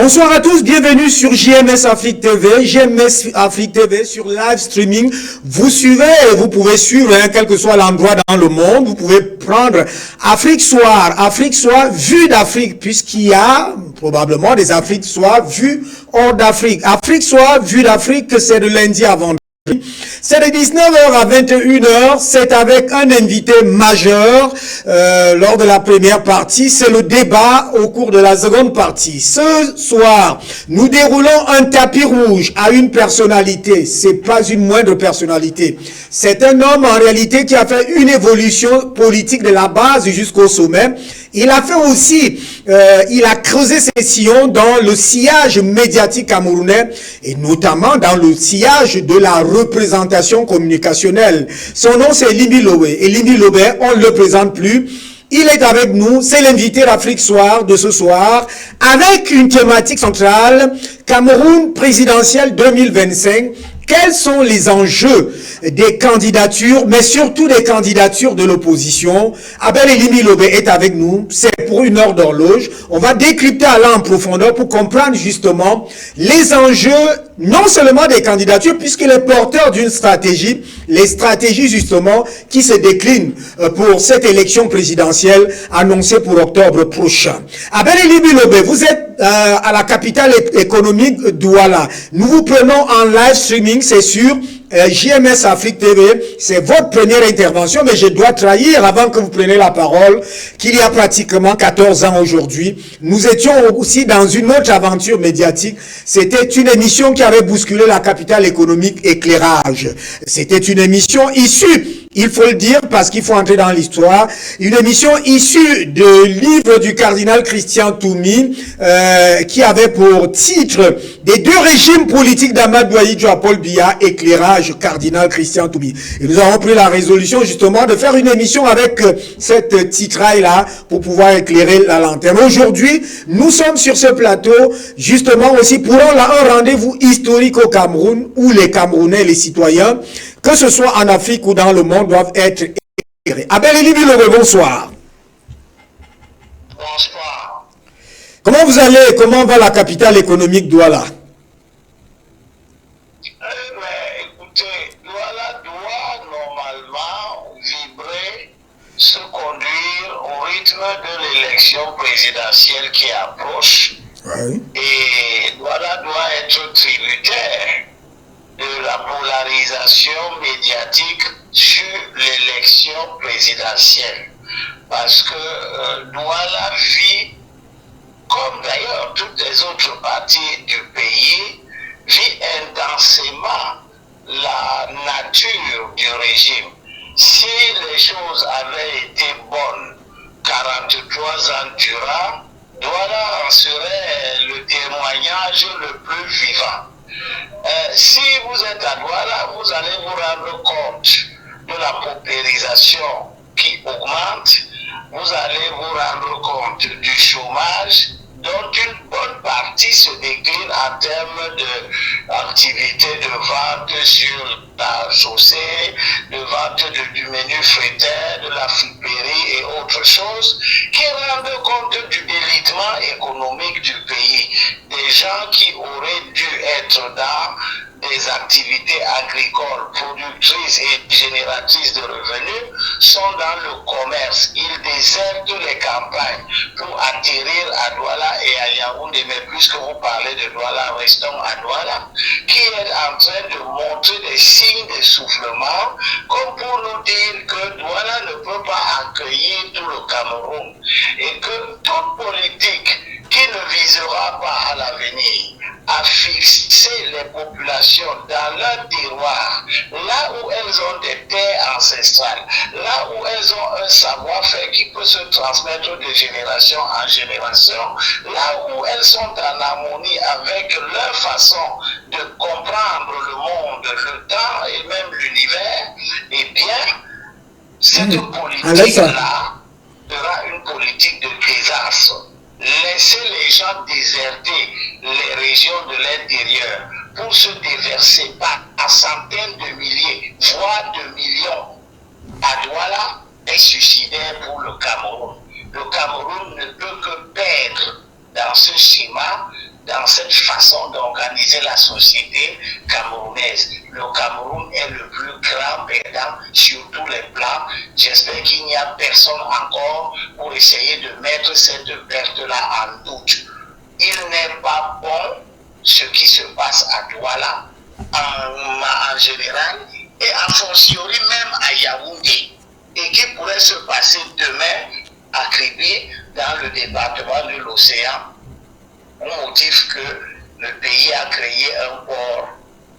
Bonsoir à tous, bienvenue sur JMS Afrique TV, JMS Afrique TV sur live streaming. Vous suivez et vous pouvez suivre, quel que soit l'endroit dans le monde. Vous pouvez prendre Afrique Soir vue d'Afrique, puisqu'il y a probablement des Afriques Soir vues hors d'Afrique. Afrique Soir vue d'Afrique, c'est de lundi à vendredi. C'est de 19h à 21h, c'est avec un invité majeur lors de la première partie, c'est le débat au cours de la seconde partie. Ce soir, nous déroulons un tapis rouge à une personnalité, c'est pas une moindre personnalité, c'est un homme en réalité qui a fait une évolution politique de la base jusqu'au sommet. Il a fait aussi, il a creusé ses sillons dans le sillage médiatique camerounais et notamment dans le sillage de la représentation communicationnelle. Son nom c'est Limi Lobé et Limi Lobé, on ne le présente plus. Il est avec nous, c'est l'invité d'Afrique Soir de ce soir avec une thématique centrale, Cameroun présidentiel 2025. Quels sont les enjeux des candidatures, mais surtout des candidatures de l'opposition? Abel Limi Lobé est avec nous, c'est pour une heure d'horloge. On va décrypter là en profondeur pour comprendre justement les enjeux, non seulement des candidatures, puisqu'il est porteur d'une stratégie, les stratégies justement qui se déclinent pour cette élection présidentielle annoncée pour octobre prochain. Abel Limi Lobé, vous êtes à la capitale économique Douala. Nous vous prenons en live streaming, c'est sûr. JMS Afrique TV, c'est votre première intervention, mais je dois trahir avant que vous preniez la parole qu'il y a pratiquement 14 ans aujourd'hui, nous étions aussi dans une autre aventure médiatique. C'était une émission qui avait bousculé la capitale économique Éclairage. C'était une émission issue, il faut le dire parce qu'il faut entrer dans l'histoire, une émission issue de livre du cardinal Christian Toumi qui avait pour titre des deux régimes politiques d'Amadou Ahidjo à Paul Biya, Éclairage, cardinal Christian Toumi. Et nous avons pris la résolution justement de faire une émission avec cette titraille-là pour pouvoir éclairer la lanterne. Aujourd'hui, nous sommes sur ce plateau justement aussi pour un rendez-vous historique au Cameroun où les Camerounais, les citoyens, que ce soit en Afrique ou dans le monde, doivent être éclairés. Abel Limi Lobé, bonsoir. Bonsoir. Comment vous allez? Comment va la capitale économique Douala? Douala doit normalement vibrer, se conduire au rythme de l'élection présidentielle qui approche. Oui. Et Douala doit être tributaire de la polarisation médiatique sur l'élection présidentielle. Parce que Douala vit, comme d'ailleurs toutes les autres parties du pays, vit intensément la nature du régime. Si les choses avaient été bonnes 43 ans durant, Douala en serait le témoignage le plus vivant. Si vous êtes à Douala, vous allez vous rendre compte de la paupérisation qui augmente, vous allez vous rendre compte du chômage, dont une bonne partie se décline en termes d'activité de vente sur la chaussée, de vente du menu frétaire, de la friperie et autres choses, qui rendent compte du délitement économique du pays. Des gens qui auraient dû être dans des activités agricoles productrices et génératrices de revenus sont dans le commerce. Ils désertent les campagnes pour atterrir à Douala et à Yaoundé, mais puisque vous parlez de Douala, restons à Douala, qui est en train de montrer des signes d'essoufflement, comme pour nous dire que Douala ne peut pas accueillir tout le Cameroun et que toute politique qui ne visera pas à l'avenir, à fixer les populations dans leur terroir, là où elles ont des terres ancestrales, là où elles ont un savoir-faire qui peut se transmettre de génération en génération, là où elles sont en harmonie avec leur façon de comprendre le monde, le temps et même l'univers, eh bien, cette politique-là sera une politique de désastre. Laisser les gens déserter les régions de l'intérieur pour se déverser par centaines de milliers, voire de millions à Douala est suicidaire pour le Cameroun. Le Cameroun ne peut que perdre dans ce schéma dans cette façon d'organiser la société camerounaise. Le Cameroun est le plus grand perdant sur tous les plans. J'espère qu'il n'y a personne encore pour essayer de mettre cette perte-là en doute. Il n'est pas bon ce qui se passe à Douala en général et a fortiori même à Yaoundé, et qui pourrait se passer demain à Kribi dans le département de l'océan, au motif que le pays a créé un port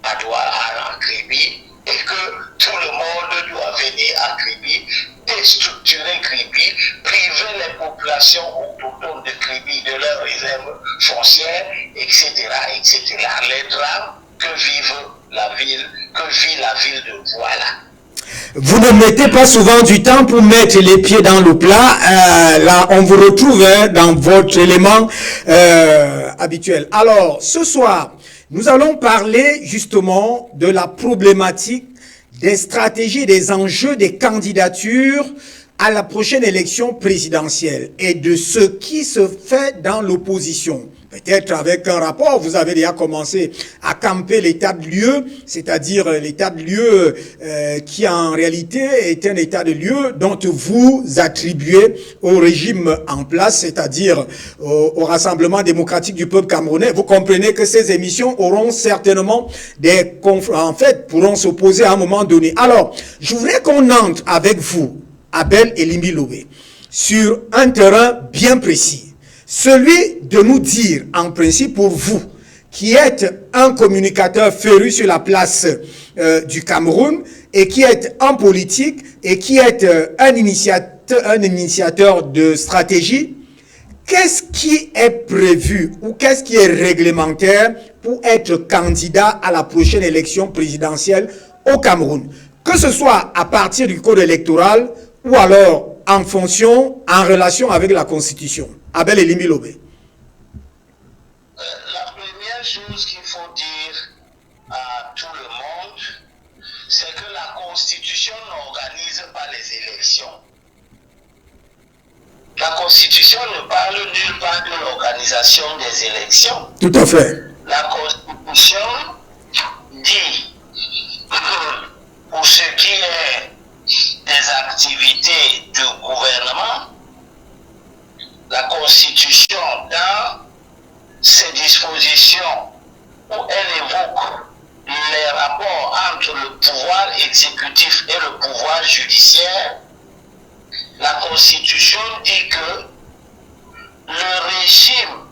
à Douala, à Kribi, et que tout le monde doit venir à Kribi, déstructurer Kribi, priver les populations autochtones de Kribi de leurs réserves foncières, etc., etc. Les drames que vit la ville de Douala. Vous ne mettez pas souvent du temps pour mettre les pieds dans le plat. Là, on vous retrouve dans votre élément habituel. Alors, ce soir, nous allons parler justement de la problématique des stratégies, des enjeux, des candidatures à la prochaine élection présidentielle et de ce qui se fait dans l'opposition. Peut-être avec un rapport, vous avez déjà commencé à camper l'état de lieu, c'est-à-dire l'état de lieu qui en réalité est un état de lieu dont vous attribuez au régime en place, c'est-à-dire au Rassemblement démocratique du peuple camerounais. Vous comprenez que ces émissions auront certainement des conflits, en fait, pourront s'opposer à un moment donné. Alors, je voudrais qu'on entre avec vous, Abel Elimi Lobé, sur un terrain bien précis. Celui de nous dire, en principe pour vous, qui êtes un communicateur féru sur la place du Cameroun et qui êtes en politique et qui êtes un initiateur de stratégie, qu'est-ce qui est prévu ou qu'est-ce qui est réglementaire pour être candidat à la prochaine élection présidentielle au Cameroun? Que ce soit à partir du code électoral ou alors en fonction, en relation avec la Constitution. Abel Elimi Lobé. La première chose qu'il faut dire à tout le monde, c'est que la Constitution n'organise pas les élections. La Constitution ne parle nulle part de l'organisation des élections. Tout à fait. La Constitution dit, pour ce qui est des activités du gouvernement, la Constitution, dans ses dispositions où elle évoque les rapports entre le pouvoir exécutif et le pouvoir judiciaire, la Constitution dit que le régime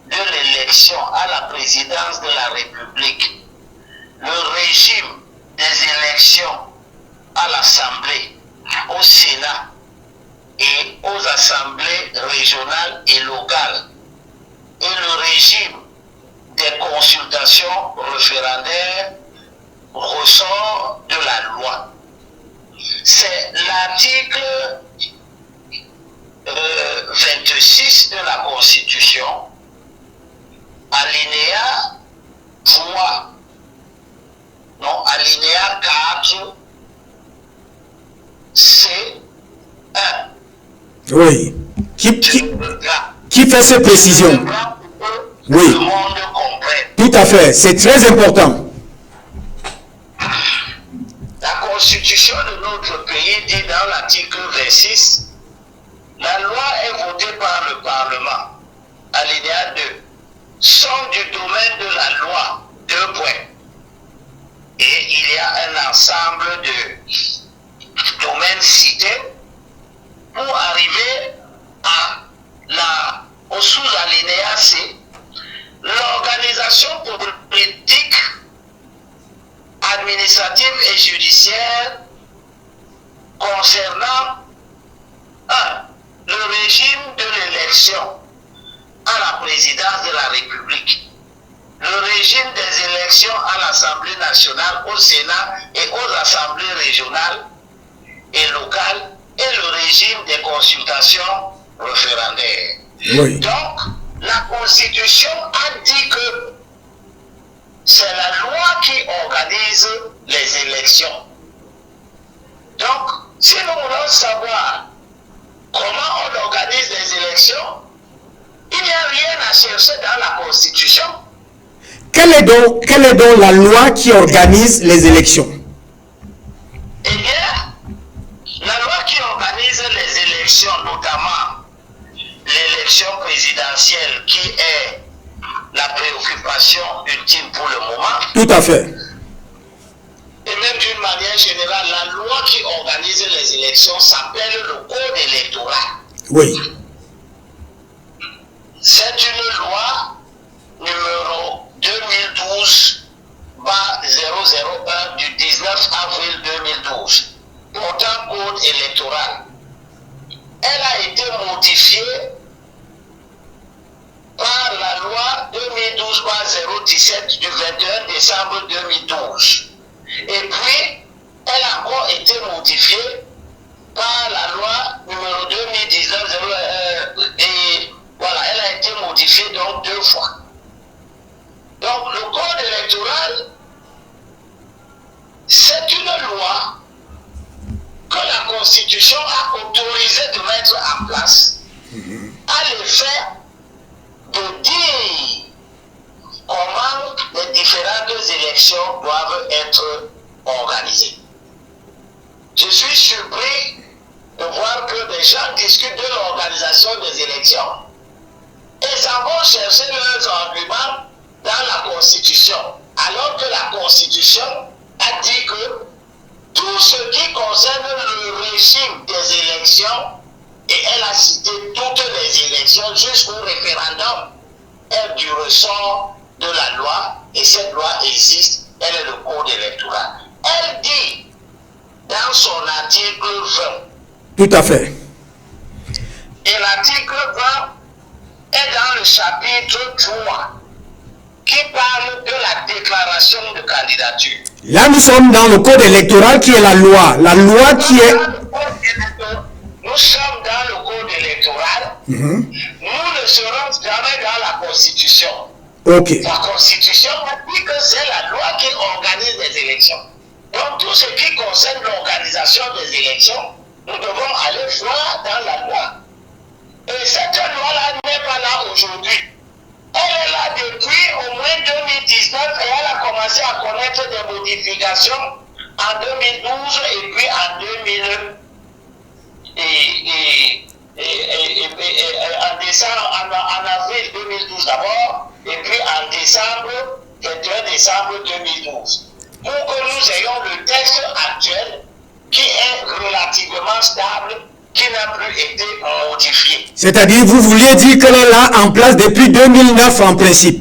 de l'élection à la présidence de la République, le régime des élections à l'Assemblée, au Sénat et aux assemblées régionales et locales, et le régime des consultations référendaires ressort de la loi. C'est l'article 26 de la Constitution, alinéa 3, non, alinéa 4, C1. Oui. Qui fait ces précisions? Oui. Le monde comprenne. Tout à fait. C'est très important. La Constitution de notre pays dit dans l'article 26, la loi est votée par le Parlement, alinéa 2, sont du domaine de la loi, 2 points. Et il y a un ensemble de domaines cités pour arriver au sous-alinéa C, l'organisation politique, administrative et judiciaire concernant 1. Le régime de l'élection à la présidence de la République, le régime des élections à l'Assemblée nationale, au Sénat et aux assemblées régionales et locales, et le régime des consultations référendaires. Oui. Donc, la Constitution a dit que c'est la loi qui organise les élections. Donc, si nous voulons savoir comment on organise les élections, il n'y a rien à chercher dans la Constitution. Quelle est donc la loi qui organise les élections? Eh bien, la loi qui organise les élections, notamment l'élection présidentielle, qui est la préoccupation ultime pour le moment. Tout à fait. Et même d'une manière générale, la loi qui organise les élections s'appelle le Code électoral. Oui. C'est une loi numéro 2012-001 du 19 avril 2012, portant code électoral. Elle a été modifiée par la loi 2012-017 du 21 décembre 2012. Et puis, elle a encore été modifiée par la loi numéro 2019-01 et voilà, elle a été modifiée donc 2 fois. Donc, le code électoral, c'est une loi que la Constitution a autorisé de mettre en place à l'effet de dire comment les différentes élections doivent être organisées. Je suis surpris de voir que des gens discutent de l'organisation des élections et s'en vont chercher leurs arguments dans la Constitution, alors que la Constitution a dit que tout ce qui concerne le régime des élections, et elle a cité toutes les élections jusqu'au référendum, est du ressort de la loi, et cette loi existe, elle est le code électoral. Elle dit dans son article 20. Tout à fait. Et l'article 20 est dans le chapitre 3 qui parle de la déclaration de candidature. Là, nous sommes dans le code électoral qui est la loi. La loi qui est... Nous sommes dans le code électoral. Nous ne serons jamais dans la Constitution. Ok. La Constitution dit que c'est la loi qui organise les élections. Donc tout ce qui concerne l'organisation des élections, nous devons aller voir dans la loi. Et cette loi-là n'est pas là aujourd'hui. Elle est là depuis au moins 2019 et elle a commencé à connaître des modifications en 2012 et puis en 2000 en décembre, en avril 2012 d'abord, et puis en décembre, 21 décembre 2012. Pour que nous ayons le texte actuel qui est relativement stable, qui n'a plus été modifié. C'est-à-dire, vous vouliez dire qu'elle est là en place depuis 2009 en principe.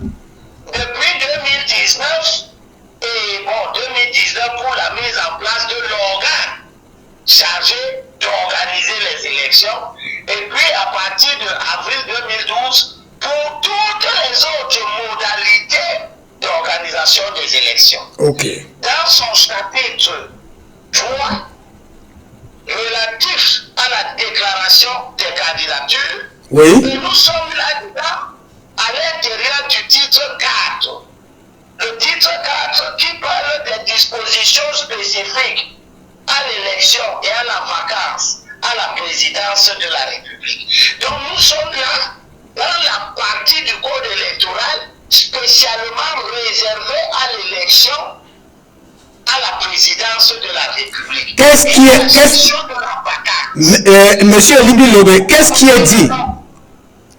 Depuis 2019, et bon, 2019 pour la mise en place de l'organe chargé d'organiser les élections, et puis à partir de avril 2012, pour toutes les autres modalités d'organisation des élections. Ok. Dans son chapitre 3, relatif à la déclaration des candidatures, Oui. et nous sommes là-dedans à l'intérieur du titre 4. Le titre 4 qui parle des dispositions spécifiques à l'élection et à la vacance à la présidence de la République. Donc nous sommes là dans la partie du code électoral spécialement réservée à l'élection à la présidence de la République. Monsieur Libby Lobé, qu'est-ce qui est dit?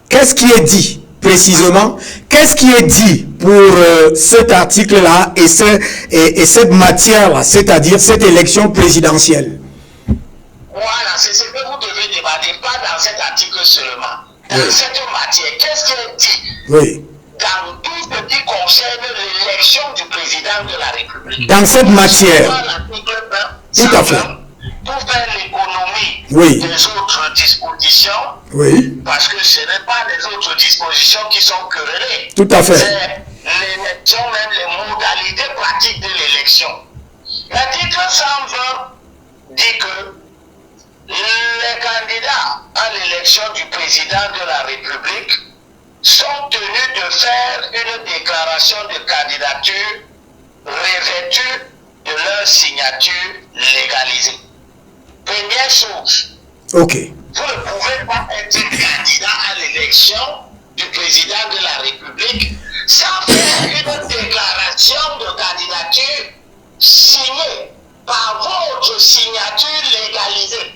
Qu'est-ce qui est dit précisément? Qu'est-ce qui est dit pour cet article-là et cette matière-là, c'est-à-dire cette élection présidentielle? Voilà, c'est ce que vous devez demander, pas dans cet article seulement. Dans cette matière, qu'est-ce qui est dit? Oui. Dans tout ce qui concerne l'élection du président de la République. Dans cette matière. Tout à fait. Pour faire l'économie des autres dispositions, parce que ce n'est pas les autres dispositions qui sont querellées. Tout à fait. C'est l'élection, même les modalités pratiques de l'élection. L'article 120 dit que les candidats à l'élection du président de la République sont tenus de faire une déclaration de candidature revêtue de leur signature légalisée. Première chose, ok. vous ne pouvez pas être candidat à l'élection du président de la République sans faire une déclaration de candidature signée par votre signature légalisée.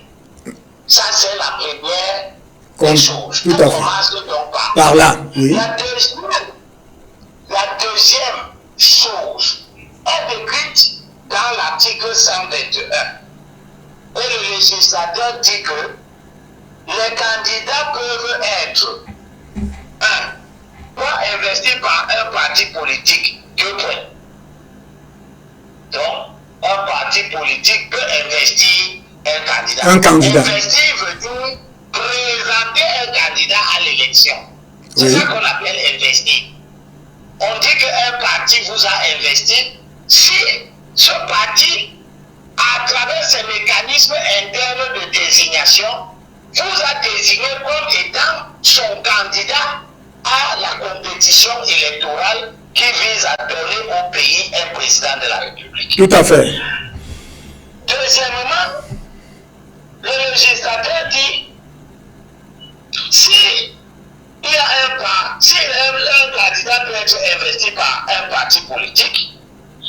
Ça, c'est la première chose. Tout à fait. Commence donc par là, oui. La deuxième chose est décrite dans l'article 121. Et le législateur dit que les candidats peuvent être pas investis par un parti politique. Donc, un parti politique peut investir un candidat. Un candidat. Investir veut dire présenter un candidat à l'élection. C'est Oui. ça qu'on appelle investir. On dit qu'un parti vous a investi si ce parti, à travers ses mécanismes internes de désignation, vous a désigné comme étant son candidat à la compétition électorale qui vise à donner au pays un président de la République. Tout à fait. Deuxièmement, le législateur dit si il y a si un candidat peut être investi par un parti politique,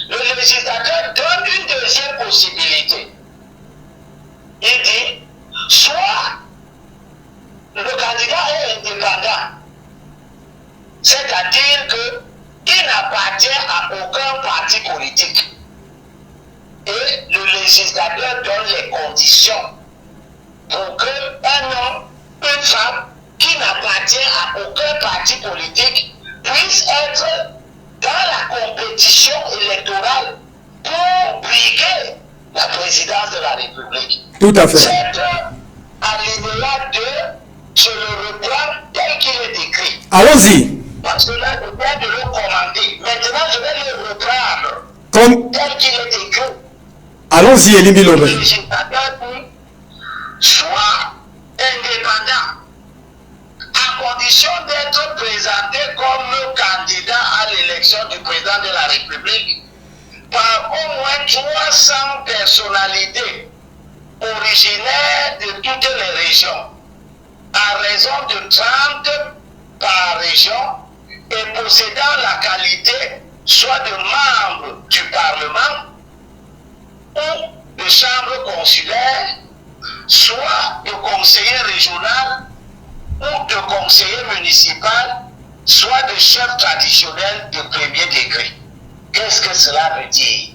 le législateur donne une deuxième possibilité. Il dit soit le candidat est indépendant, c'est-à-dire qu'il n'appartient à aucun parti politique. Et le législateur donne les conditions pour qu'un homme, une femme qui n'appartient à aucun parti politique puisse être dans la compétition électorale pour briguer la présidence de la République. Tout à fait. Cet alinéa 2, je le reprends tel qu'il est écrit. Allons-y. Parce que là, je viens de le commander. Maintenant, je vais le reprendre Comme... tel qu'il est écrit. Allons-y, Elimbi Le Lobé. législateur dit soit indépendant, à condition d'être présenté comme candidat à l'élection du président de la République par au moins 300 personnalités originaires de toutes les régions, à raison de 30 par région et possédant la qualité soit de membre du Parlement ou de chambre consulaire, soit de conseiller régional ou de conseiller municipal, soit de chef traditionnel de premier degré. Qu'est-ce que cela veut dire?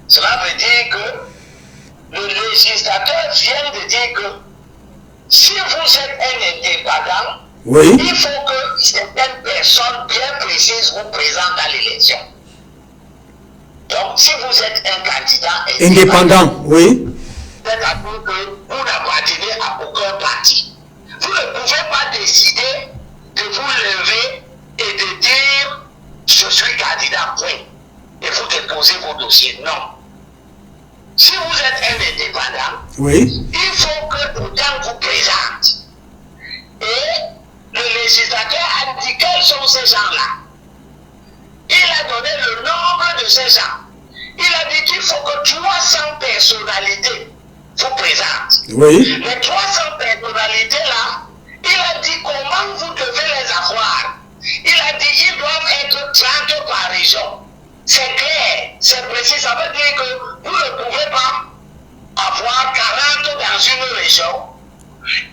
Cela veut dire que le législateur vient de dire que si vous êtes un indépendant, Oui. il faut que certaines personnes bien précises vous présentent à l'élection. Donc, si vous êtes un candidat Indépendant, oui. c'est-à-dire que vous n'appartenez à aucun parti. Vous ne pouvez pas décider de vous lever et de dire je suis candidat, point. Et vous déposez vos dossiers. Non. Si vous êtes un indépendant, Oui. il faut que le temps vous présente. Et le législateur a dit quels sont ces gens-là. Il a donné le nombre de ces gens. Il a dit qu'il faut que 300 personnalités vous présentent. Oui. Les 300 personnalités-là, il a dit comment vous devez les avoir. Il a dit qu'ils doivent être 30 par région. C'est clair, c'est précis. Ça veut dire que vous ne pouvez pas avoir 40 dans une région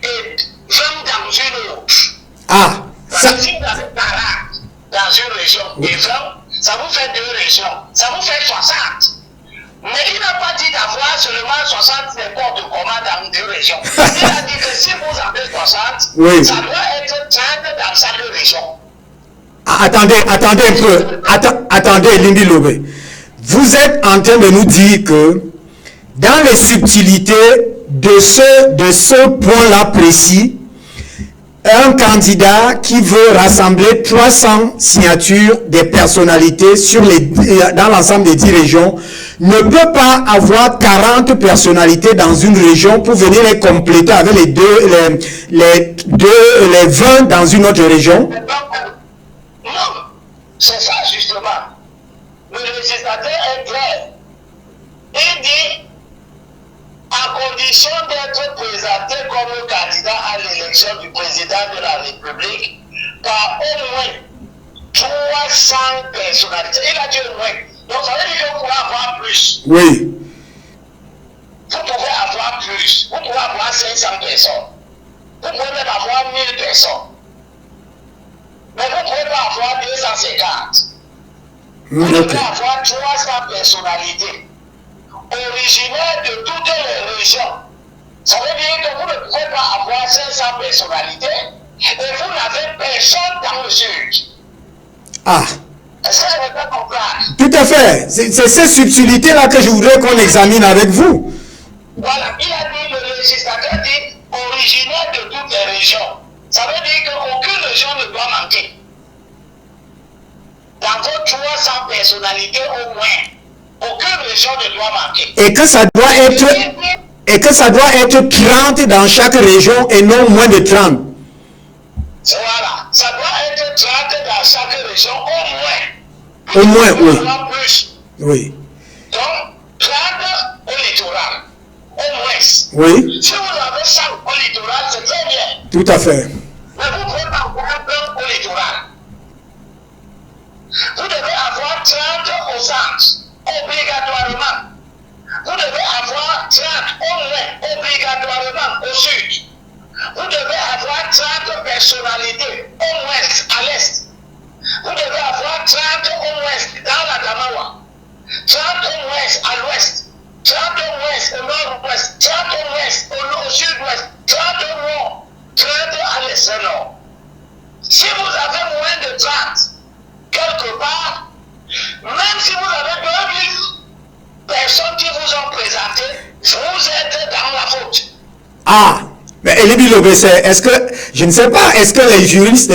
et 20 dans une autre. Ah, Parce ça... que si vous avez 40 dans une région et 20, ça vous fait 2 régions. Ça vous fait 60. Mais il n'a pas dit d'avoir seulement 60 n'importe comment dans 2 régions. Il a dit que si vous avez 60, Oui. ça doit être 30 dans chaque région. Ah, attendez un peu. Attendez, Elimbi Lobé. Vous êtes en train de nous dire que dans les subtilités de ce point-là précis, un candidat qui veut rassembler 300 signatures des personnalités dans l'ensemble des 10 régions ne peut pas avoir 40 personnalités dans une région pour venir les compléter avec les 20 dans une autre région. Non, c'est ça justement. Le législateur est clair. Il dit, à condition d'être présenté comme candidat à l'élection du président de la République par au moins 300 personnalités. Il a dit au moins. Donc ça veut dire que vous pouvez avoir plus. Oui. Vous pouvez avoir plus. Vous pouvez avoir 500 personnes. Vous pouvez même avoir 1000 personnes. Mais vous ne pouvez pas avoir 250. Vous devez avoir 300 personnalités originaires de toutes les régions. Ça veut dire que vous ne pouvez pas avoir 500 personnalités et vous n'avez personne dans le sud. Ah. Est-ce que je ne peux pas comprendre? Tout à fait. C'est ces subtilités-là que je voudrais qu'on examine avec vous. Voilà, il a dit, le législateur dit originaire de toutes les régions. Ça veut dire qu'aucune région ne doit manquer. Dans vos 300 personnalités au moins, aucune région ne doit manquer. Et que ça doit être 30 dans chaque région et non moins de 30. Voilà, ça doit être 30 dans chaque région au moins. Au moins, oui. Plus. Oui. Donc, 30 au littoral, au moins. Oui. Si vous avez 100 au littoral, c'est très bien. Tout à fait. Mais vous pouvez pas avoir 1 au littoral. Vous devez avoir 30 au centre, obligatoirement. Vous devez avoir 30 au moins, obligatoirement au sud. Vous devez avoir 30 personnalités au ouest, à l'est. Vous devez avoir 30 au ouest, dans la Damawa. 30 au ouest, à l'ouest. 30 au ouest, au nord-ouest. 30 au ouest, au sud-ouest. 30 au nord. 30 à l'extrême nord. Si vous avez moins de 30, quelque part, même si vous avez 2000 personnes qui vous ont présenté, vous êtes dans la faute. Ah, mais Elibi Lobesse, est-ce que, je ne sais pas, est-ce que les juristes,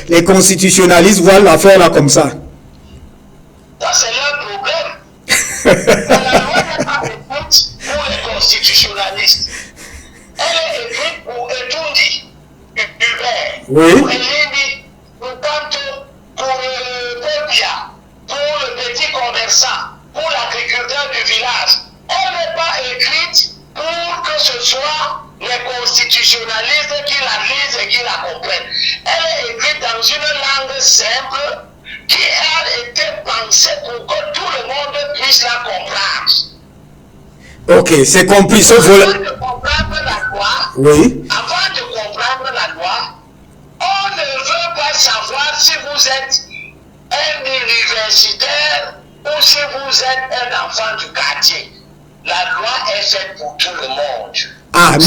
les constitutionnalistes voient l'affaire là comme ça? Ça, c'est leur problème. La loi n'est pas écrite pour les constitutionnalistes. Elle est écrite pour Etundi, Hubert, Oui. pour Eleni, pour Tanto, pour le Popia, pour le petit commerçant, pour l'agriculteur du village. Elle n'est pas écrite pour que ce soit les constitutionnalistes qui la lisent et qui la comprennent. Elle est écrite dans une langue simple qui a été pensée pour que tout le monde puisse la comprendre. Ok, c'est compris, sauf Avant voilà. de comprendre la loi, Oui. avant de comprendre la loi, on ne veut pas savoir si vous êtes un universitaire ou si vous êtes un enfant du quartier. La loi est faite pour tout le monde. Ah,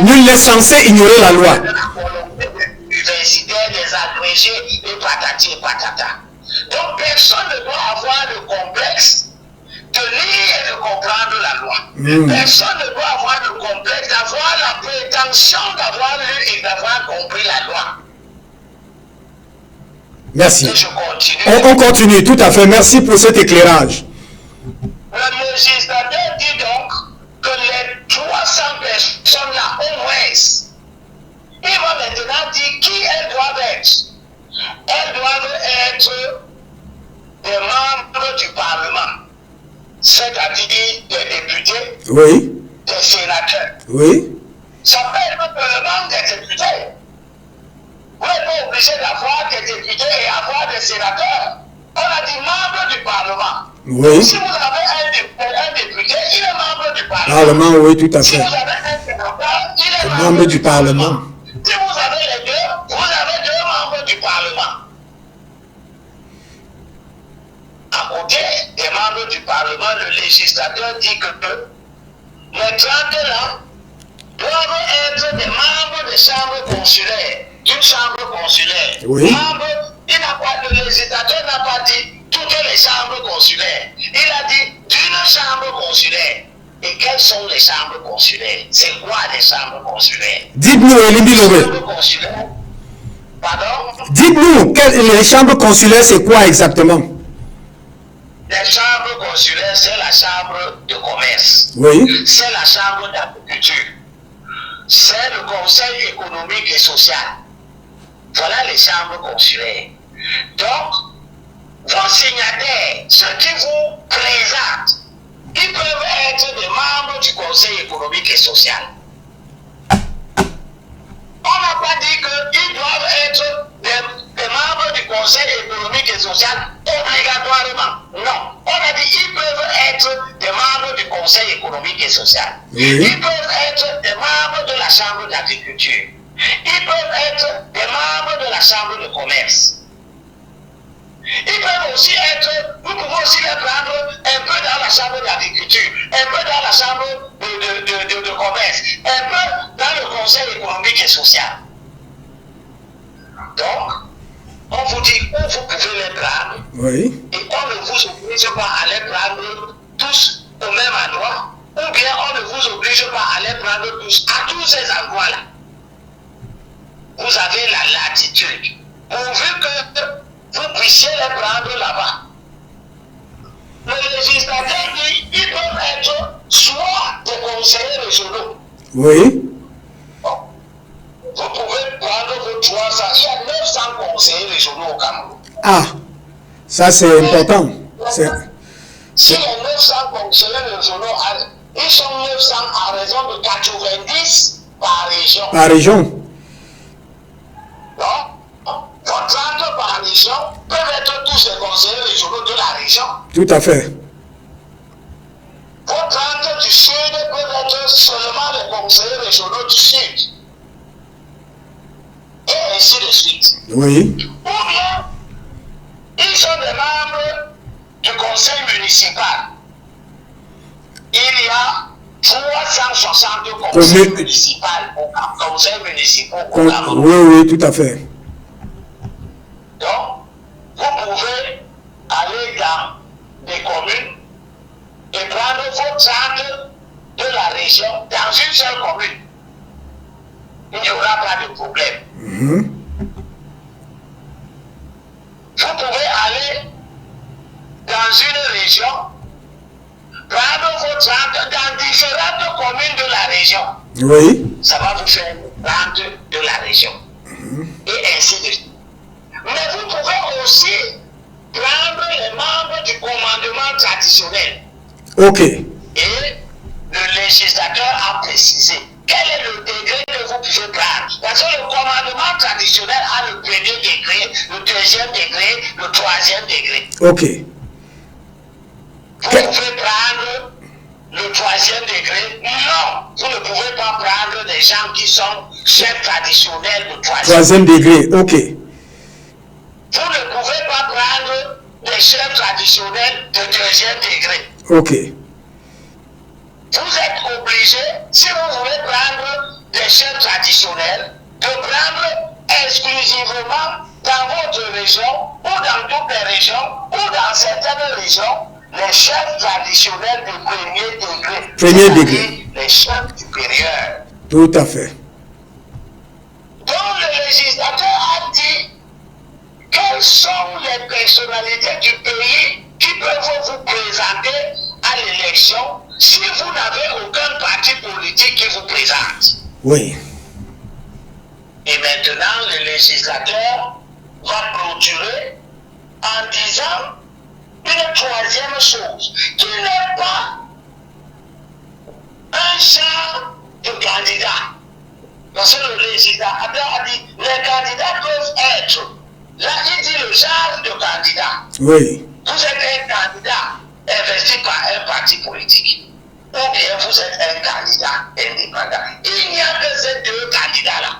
nul n'est censé ignorer la loi. Des universitaires, des agrégés, et patati et patata. Donc personne ne doit avoir le complexe de lire et de comprendre la loi. Personne ne doit avoir le complexe d'avoir la prétention d'avoir lu et d'avoir compris la loi. Merci. Et je continue. On continue, tout à fait. Merci pour cet éclairage. Le législateur dit donc que les 300 personnes-là, au moins, il va maintenant dire qui elles doivent être. Elles doivent être des membres du Parlement, c'est-à-dire des députés, Oui. des sénateurs. Oui. Ça peut être le membre des députés. Vous n'êtes pas obligé d'avoir des députés et avoir des sénateurs. On a dit membre du Parlement. Oui. Si vous avez un député, il est membre du Parlement. Parlement, oui, tout à Si vous fait. avez un sénateur, il est Membre du Parlement. Si vous avez les deux, vous avez 2 membres du Parlement. À côté des membres du Parlement, le législateur dit que les 30 là doivent être des membres des chambres consulaires, d'une chambre consulaire. Oui. Le législateur n'a pas dit toutes les chambres consulaires. Il a dit d'une chambre consulaire. Et quelles sont les chambres consulaires? C'est quoi les chambres consulaires? Dites-nous, Elibi Lobé. Les chambres consulaires. Pardon? Dites-nous, les chambres consulaires, c'est quoi exactement? Les chambres consulaires, c'est la chambre de commerce. Oui. C'est la chambre d'agriculture. C'est le conseil économique et social. Voilà les chambres consulaires. Donc, vos signataires, ceux qui vous présentent, ils peuvent être des membres du conseil économique et social. On n'a pas dit qu'ils doivent être des membres du Conseil économique et social. Oui. Ils peuvent être des membres de la Chambre d'agriculture. Ils peuvent être des membres de la Chambre de commerce. Ils peuvent aussi être, nous pouvons aussi les prendre un peu dans la Chambre d'agriculture, un peu dans la Chambre de commerce, un peu dans le Conseil économique et social. Donc, on vous dit où vous pouvez les prendre. Oui. Et on ne vous oblige pas à les prendre tous au même endroit, ou bien on ne vous oblige pas à les prendre tous à tous ces endroits-là. Vous avez la latitude, pourvu que vous puissiez les prendre là-bas. Le législateur dit qu'ils peuvent être soit des conseillers régionaux. Oui. Vous pouvez prendre vos 300. Il y a 900 conseillers régionaux au Cameroun. Ah, ça c'est important. Si les 900 conseillers régionaux, ils sont 900 à raison de 90 par région. Par région. Donc, vos 30 par région peuvent être tous les conseillers régionaux de la région. Tout à fait. Vos 30 du sud peuvent être seulement les conseillers régionaux du sud. Et ainsi de suite. Oui. Ou bien, ils sont des membres du conseil municipal. Il y a 360 conseils municipaux au Cameroun. Oui, tout à fait. Donc, vous pouvez aller dans des communes et prendre vos 30 de la région dans une seule commune. Il n'y aura pas de problème. Vous pouvez aller dans une région, prendre vos 30 dans différentes communes de la région. Oui. Ça va vous faire 30 de la région. Et ainsi de suite. Mais vous pouvez aussi prendre les membres du commandement traditionnel. Ok. Et le législateur a précisé quel est le degré que vous pouvez prendre. Parce que le commandement traditionnel a le premier degré, le deuxième degré, le troisième degré. Ok. Vous pouvez prendre le troisième degré. Non, vous ne pouvez pas prendre des gens qui sont chefs traditionnels de troisième degré. Ok. Vous ne pouvez pas prendre des chefs traditionnels de deuxième degré. Ok. Vous êtes obligé, si vous voulez prendre des chefs traditionnels, de prendre exclusivement dans votre région, ou dans toutes les régions, ou dans certaines régions, les chefs traditionnels de premier degré. Premier degré. Les chefs supérieurs. Tout à fait. Donc le législateur a dit quelles sont les personnalités du pays qui peuvent vous présenter à l'élection si vous n'avez aucun parti politique qui vous présente. Oui. Et maintenant, le législateur va clôturer en disant une troisième chose, qui n'est pas un genre de candidat. Parce que le législateur a dit les candidats peuvent être. Là, il dit le genre de candidat. Oui. Vous êtes un candidat investi par un parti politique. Ou bien vous êtes un candidat indépendant. Il n'y a que ces deux candidats-là.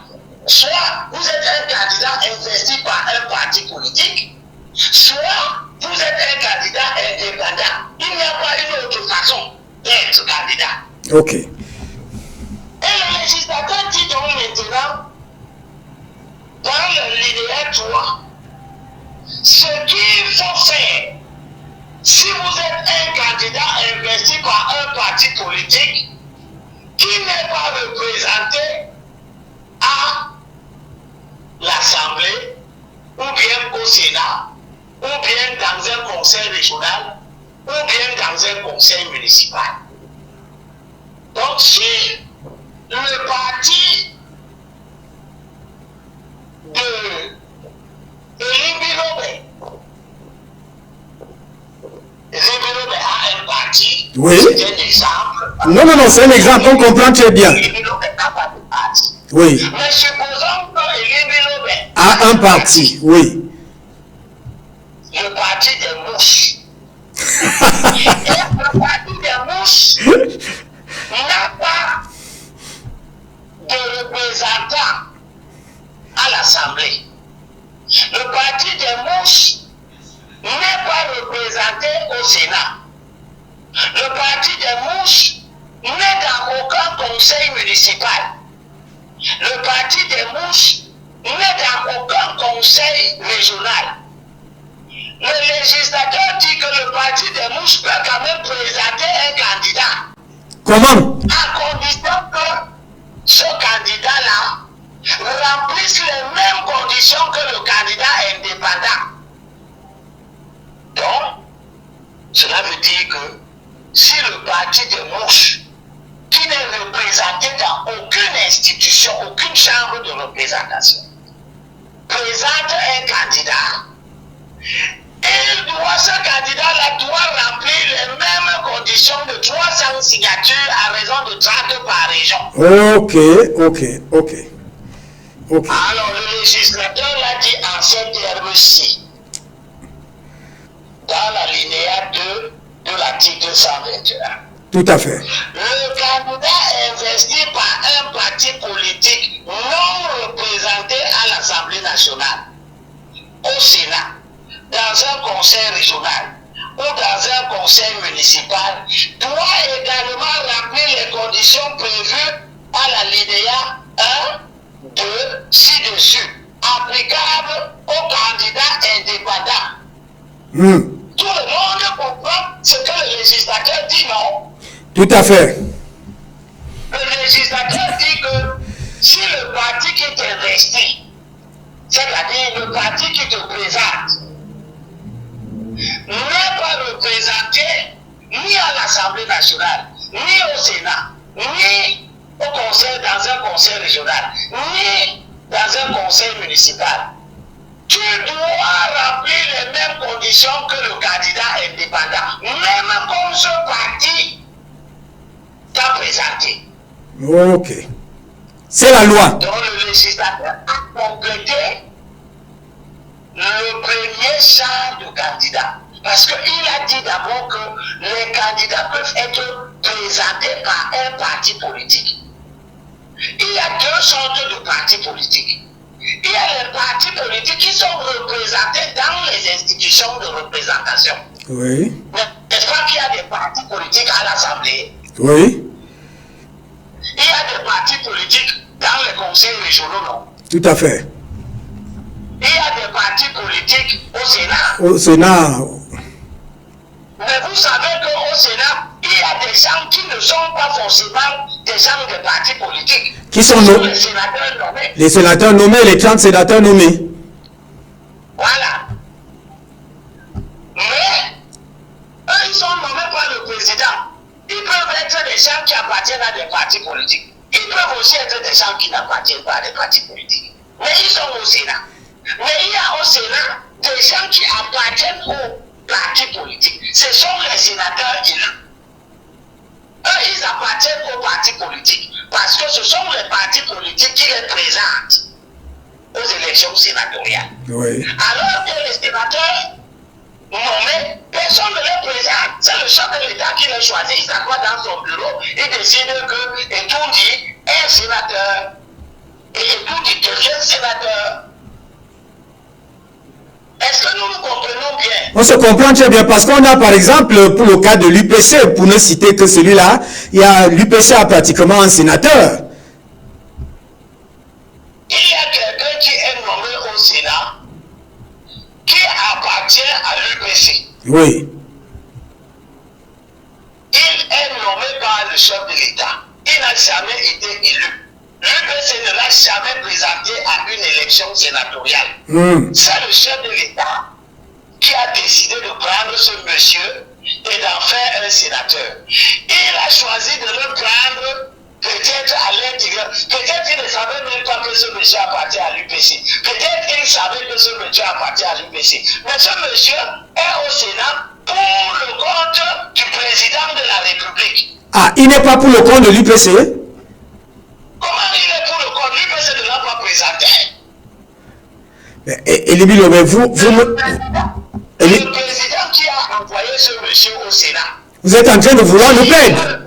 Soit vous êtes un candidat investi par un parti politique, soit vous êtes un candidat indépendant. Il n'y a pas une autre façon d'être candidat. Ok. Et le législateur dit donc maintenant, dans le linéaire 3, ce qu'il faut faire, si vous êtes un candidat investi par un parti politique qui n'est pas représenté à l'Assemblée, ou bien au Sénat, ou bien dans un conseil régional, ou bien dans un conseil municipal. Donc si le parti de Elimbilobé a un parti, oui. C'est un exemple. Non, c'est un exemple, on comprend très bien. Elimbilobé n'a pas de parti. Oui. Mais supposons que Elimbilobé A un parti, oui. Le parti des mouches. Et le parti des mouches conseil municipal. Le parti des mouches n'est dans aucun conseil régional. Le législateur dit que le parti des mouches peut quand même présenter un candidat. Comment? À condition que ce candidat-là remplisse les mêmes conditions que le candidat indépendant. Donc, cela veut dire que si le parti des mouches, qui n'est représenté dans aucune institution, aucune chambre de représentation, présente un candidat, ce candidat-là doit remplir les mêmes conditions de 300 signatures à raison de 30 par région. Ok. Alors le législateur l'a dit en ces termes-ci, dans l'alinéa 2 de l'article 121. Tout à fait. Le candidat investi par un parti politique non représenté à l'Assemblée nationale, au Sénat, dans un conseil régional ou dans un conseil municipal, doit également remplir les conditions prévues à l'alinéa 1, 2, ci-dessus, applicables aux candidats indépendants. Tout le monde comprend ce que le législateur dit, non? Tout à fait. Le législateur dit que si le parti qui t'investit, c'est-à-dire le parti qui te présente, n'est pas représenté ni à l'Assemblée nationale, ni au Sénat, ni au conseil, dans un conseil régional, ni dans un conseil municipal, tu dois remplir les mêmes conditions que le candidat indépendant, même comme ce parti t'a présenté. Ok. C'est la loi. Donc le législateur a complété le premier champ de candidats. Parce qu'il a dit d'abord que les candidats peuvent être présentés par un parti politique. Il y a deux sortes de partis politiques. Il y a les partis politiques qui sont représentés dans les institutions de représentation. Oui. N'est-ce pas qu'il y a des partis politiques à l'Assemblée? Oui. Il y a des partis politiques dans les conseils régionaux, non? Tout à fait. Il y a des partis politiques au Sénat. Au Sénat. Mais vous savez qu'au Sénat, il y a des gens qui ne sont pas forcément des gens de partis politiques. Qui sont nommés? Les sénateurs nommés. Les sénateurs nommés, les 30 sénateurs nommés. Voilà. Mais, eux, ils sont nommés par le président. Ils peuvent être des gens qui appartiennent à des partis politiques. Ils peuvent aussi être des gens qui n'appartiennent pas à des partis politiques. Mais ils sont au Sénat. Mais il y a au Sénat des gens qui appartiennent aux partis politiques. Ce sont les sénateurs élus. Eux, ils appartiennent aux partis politiques. Parce que ce sont les partis politiques qui les présentent aux élections sénatoriales. Oui. Alors que les sénateurs nommés, personne ne les présente. C'est le chef de l'État qui les choisit. Il s'assoit dans son bureau. Il décide que Etoundi est sénateur. Et Etoundi devient sénateur. Est-ce que nous nous comprenons bien? On se comprend très bien parce qu'on a par exemple pour le cas de l'UPC, pour ne citer que celui-là, il y a l'UPC a pratiquement un sénateur. Il y a quelqu'un qui est nommé au Sénat qui appartient à l'UPC. Oui. Il est nommé par le chef de l'État. Il n'a jamais été élu. L'UPC ne l'a jamais présenté à une élection sénatoriale. C'est le chef de l'État qui a décidé de prendre ce monsieur et d'en faire un sénateur. Il a choisi de le prendre peut-être à l'intérieur. Peut-être qu'il ne savait même pas que ce monsieur appartient à l'UPC. Peut-être qu'il savait que ce monsieur appartient à l'UPC. Mais ce monsieur est au Sénat pour le compte du président de la République. Ah, il n'est pas pour le compte de l'UPC? Comment il est pour le compte? L'UPC ne l'a pas présenté. Elie Bilo, mais vous Le président qui a envoyé ce monsieur au Sénat. Vous êtes en train de vouloir nous perdre.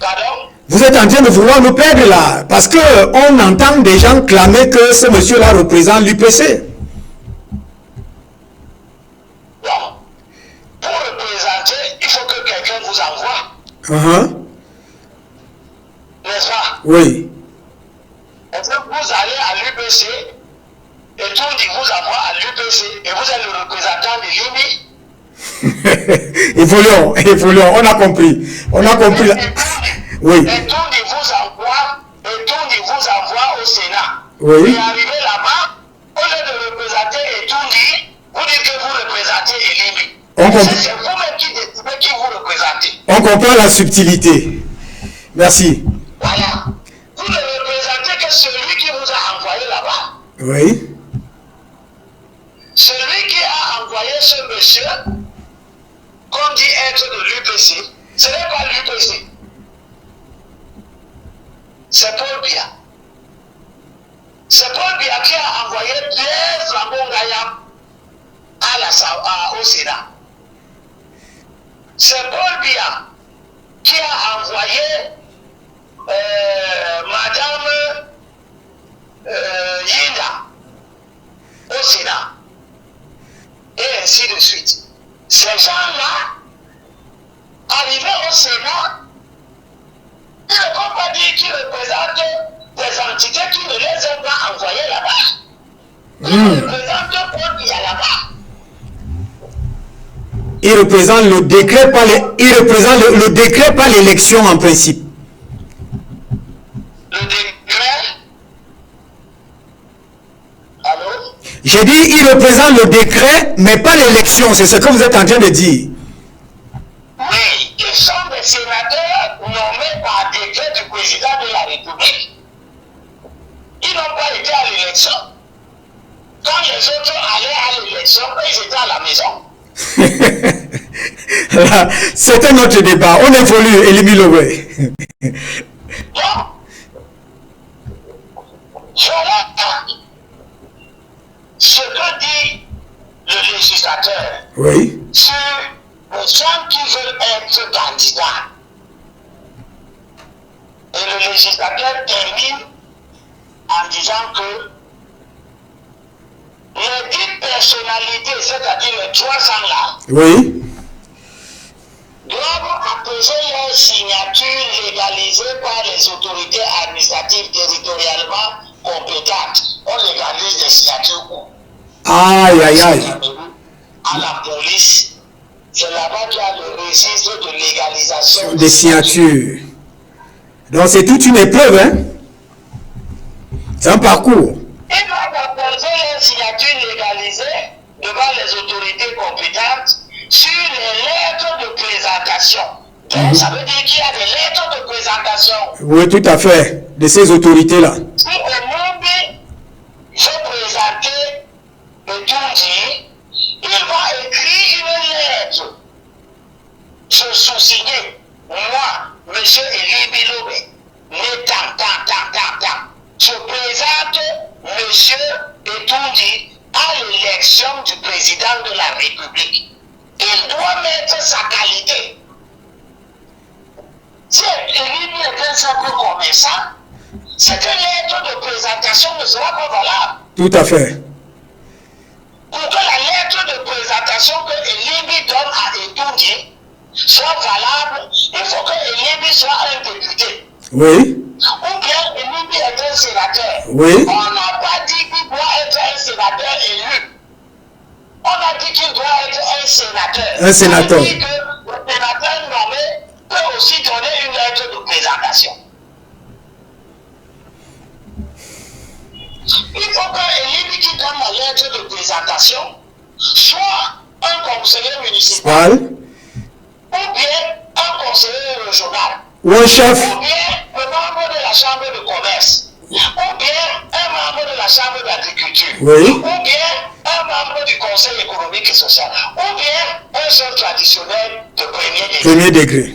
Pardon? Vous êtes en train de vouloir nous perdre là. Parce que on entend des gens clamer que ce monsieur-là représente l'UPC. Non. Pour le présenter, il faut que quelqu'un vous envoie. Oui. Et puis vous allez à l'UPC, et tout dit vous envoie à l'UPC, et vous êtes le représentant de l'IMI. Évoluons, on a compris. On a compris. Oui. Et tout dit vous envoie au Sénat. Oui. Et arrivé là-bas, au lieu de représenter et tout dit, vous dites que vous représentez l'IMI. C'est vous-même qui décidez qui vous représentez. On comprend la subtilité. Merci. Voilà. Vous ne représentez que celui qui vous a envoyé là-bas. Oui. Celui qui a envoyé ce monsieur, qu'on dit être de l'UPC, ce n'est pas l'UPC. C'est Paul Biya. C'est Paul Biya qui a envoyé Pierre Flambeau-Ngayam au Sénat. C'est Paul Biya qui a envoyé Madame Yinda au Sénat. Et ainsi de suite. Ces gens-là, arrivés au Sénat, ils ne vont pas dire qu'ils représentent des entités qui ne les ont pas envoyés là-bas. Ils représentent Paul Biya là-bas. Il représente le décret par l'élection en principe. Le décret. Allô? J'ai dit, il représente le décret, mais pas l'élection. C'est ce que vous êtes en train de dire. Oui, ils sont des sénateurs nommés par décret du président de la République. Ils n'ont pas été à l'élection. Quand les autres allaient à l'élection, ils étaient à la maison. C'est un autre débat. On évolue, Elimi Lobé. Donc, voilà ce que dit le législateur. Oui. Sur les gens qui veulent être candidats. Et le législateur termine en disant que les 10 personnalités, c'est-à-dire les 300 là, Oui. doivent apposer leur signature légalisée par les autorités administratives territorialement compétentes. On légalise des signatures où? Aïe, aïe, aïe. À la police, c'est là-bas qu'il y a le registre de légalisation Des signatures. Donc c'est toute une épreuve, hein? C'est un parcours. Ils doivent apposer leur signature légalisée devant les autorités compétentes sur les lettres de présentation. Donc, ça veut dire qu'il y a des lettres de présentation. Oui, tout à fait. De ces autorités-là. Si au monde, j'ai présenté le Tondi, il va écrire une lettre. Se sous-signer, moi, monsieur Eli Bilobé, né tant. Je présente monsieur Etoundi à l'élection du président de la République. Il doit mettre sa qualité. Si Eli est un simple commerçant, cette lettre de présentation ne sera pas valable. Tout à fait. Pour que la lettre de présentation que Eli donne à Etoundi soit valable, il faut que Eli soit un député. Oui. Ou bien Eli est un sénateur. Oui. On n'a pas dit qu'il doit être un sénateur élu. On a dit qu'il doit être un sénateur. Un sénateur. On a dit que le sénateur nommé peut aussi donner une lettre de présentation. Il faut que Eli qui donne la lettre de présentation soit un conseiller municipal. Ou bien un conseiller régional. Ou un chef. Ou bien un membre de la chambre de commerce. Ou bien un membre de la chambre d'agriculture. Oui. Ou bien un membre du conseil économique et social. Ou bien un chef traditionnel de premier degré. Premier degré.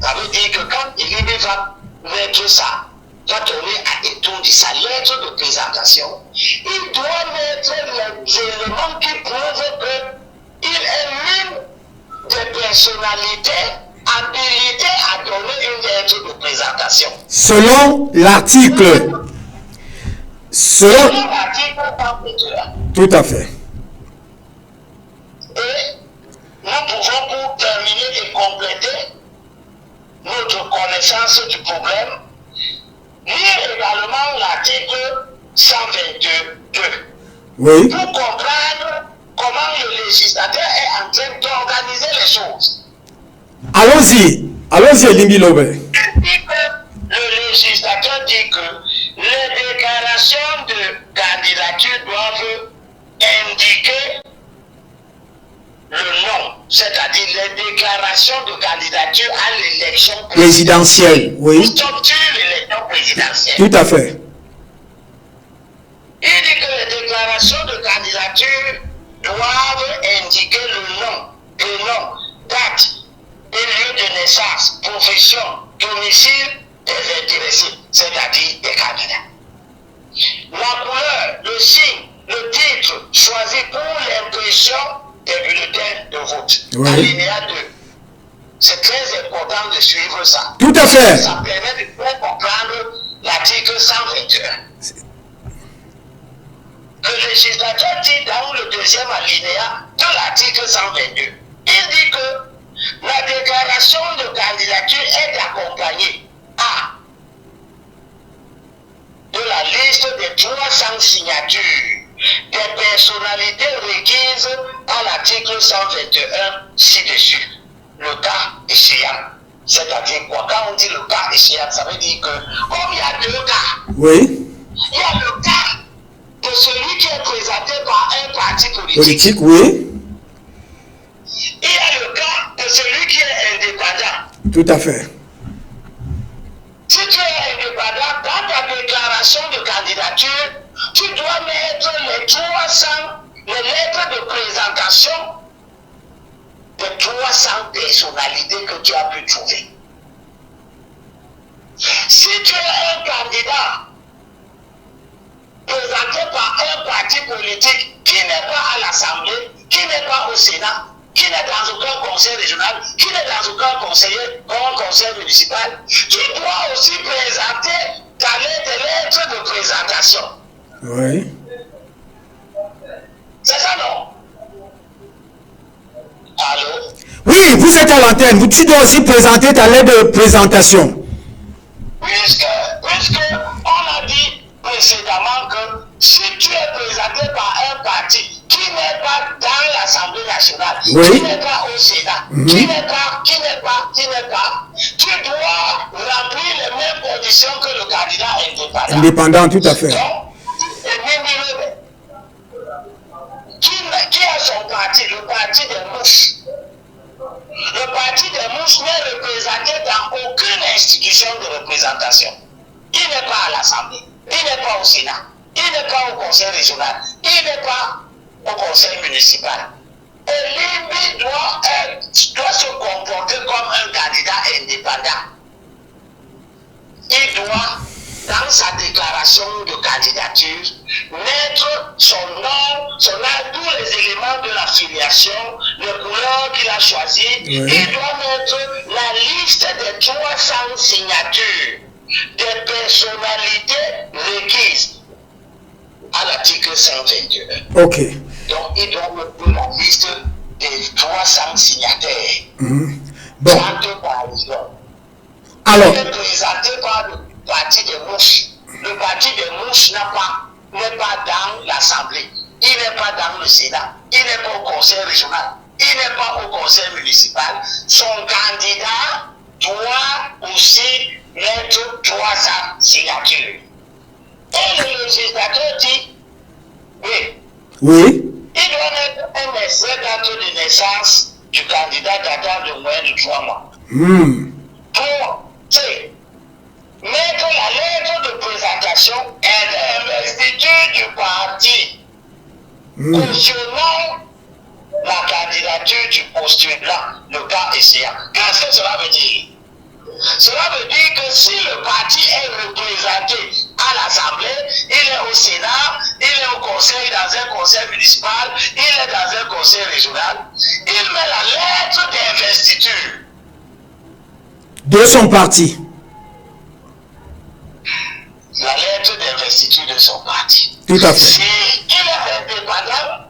Ça veut dire que quand il va mettre ça, va donner à Etoundi sa lettre de présentation, il doit mettre les éléments qui prouvent qu'il est l'une des personnalités habilitées à donner une lettre de présentation. Selon l'article. Selon l'article 41. Tout à fait. Et nous pouvons, pour terminer et compléter notre connaissance du problème, lire également l'article 122 Oui. pour comprendre comment le législateur est en train d'organiser les choses. Allons-y. Allons-y, Elimbi Lobe. Le législateur dit que les déclarations de candidature doivent indiquer le nom, c'est-à-dire les déclarations de candidature à l'élection Présidentielle, oui. Structure l'élection présidentielle. Tout à fait. Il dit que les déclarations de candidature doivent indiquer le nom, prénom, date, et lieu de naissance, profession, domicile des intéressés, c'est-à-dire des candidats. La couleur, le signe, le titre choisi pour l'impression des bulletins de vote. Oui. Alinéa 2. C'est très important de suivre ça. Tout à fait. Ça permet de bien comprendre l'article 121. Le législateur dit dans le deuxième alinéa de l'article 122, il dit que la déclaration de candidature est accompagnée de la liste des 300 signatures des personnalités requises à l'article 121 ci-dessus, le cas échéant. C'est-à-dire quoi? Quand on dit le cas échéant, ça veut dire que comme il y a deux cas, Oui. il y a le cas de celui qui est présenté par un parti politique. Politique, oui. Il y a le cas de celui qui est indépendant. Tout à fait. Si tu es indépendant, dans ta déclaration de candidature, tu dois mettre les 300, les lettres de présentation des 300 personnalités que tu as pu trouver. Si tu es un candidat présenté par un parti politique qui n'est pas à l'Assemblée, qui n'est pas au Sénat, qui n'est dans aucun conseil régional, qui n'est dans aucun conseil municipal, tu dois aussi présenter ta lettre de présentation. Oui. C'est ça, non? Allô? Oui, vous êtes à l'antenne. Tu dois aussi présenter ta lettre de présentation. Puisque on a dit précédemment que si tu es présenté par un parti qui n'est pas dans l'Assemblée nationale, oui. qui n'est pas au Sénat, qui n'est pas, tu dois remplir les mêmes conditions que le candidat indépendant. Indépendant, tout à fait. Donc, qui a son parti, le parti des mouches. Le parti des mouches n'est représenté dans aucune institution de représentation. Il n'est pas à l'Assemblée, il n'est pas au Sénat, il n'est pas au conseil régional, il n'est pas au conseil municipal. Et l'INBI doit se comporter comme un candidat indépendant. Il doit, dans sa déclaration de candidature, mettre son nom, son âge, tous les éléments de la filiation, les couleurs qu'il a choisies. Oui. Il doit mettre la liste des 300 signatures des personnalités requises à l'article 121. Ok. Donc, il doit mettre la liste des 300 signataires. Bon. Par exemple. Alors. Il est présenté par le parti des mouches. Le parti des mouches n'est pas dans l'Assemblée. Il n'est pas dans le Sénat. Il n'est pas au conseil régional. Il n'est pas au conseil municipal. Son candidat doit aussi mettre 300 signatures. Et le législateur dit, oui. Il doit mettre un extrait date de naissance du candidat datant de moins de 3 mois. Pour mettre la lettre de présentation et l'investiture du parti cautionnant la candidature du postulant, le cas échéant. Qu'est-ce que cela veut dire? Cela veut dire que si le parti est représenté à l'Assemblée, il est au Sénat, il est au conseil, dans un conseil municipal, il est dans un conseil régional, il met la lettre d'investiture de son parti. La lettre d'investiture de son parti. Tout à fait. Si il est indépendant,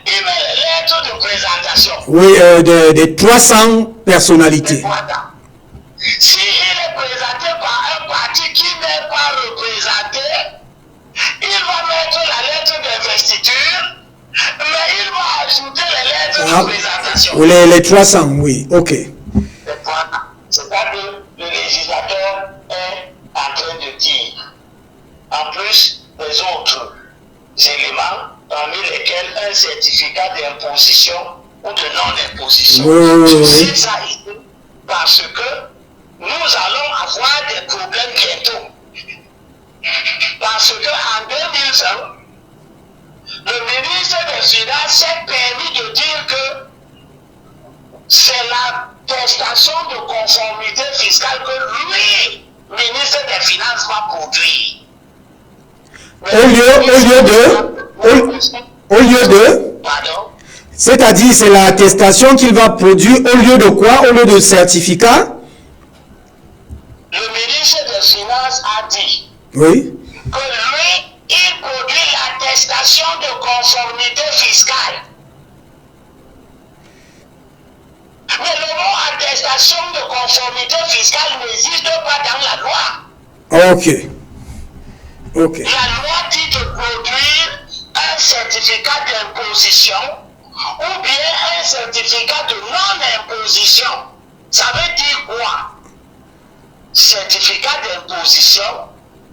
il met la lettre de présentation. Oui, des 300 personnalités. Si il est présenté par un parti qui n'est pas présentation. Ou les 300, oui, ok. C'est ça que le législateur est en train de dire. En plus des autres éléments, parmi lesquels un certificat d'imposition ou de non-imposition. Oui. C'est ça ici, parce que nous allons avoir des problèmes bientôt. Parce qu'en 2020, le ministre des Finances s'est permis de dire que c'est l'attestation de conformité fiscale que lui, ministre des Finances, va produire. Au lieu de, Pardon? c'est-à-dire c'est l'attestation qu'il va produire au lieu de quoi? Au lieu de certificat? Le ministre des Finances a dit Oui. que lui, il produit l'attestation de conformité fiscale. Mais le mot attestation de conformité fiscale n'existe pas dans la loi. Ok. Ok. La loi dit de produire un certificat d'imposition ou bien un certificat de non-imposition. Ça veut dire quoi? Certificat d'imposition,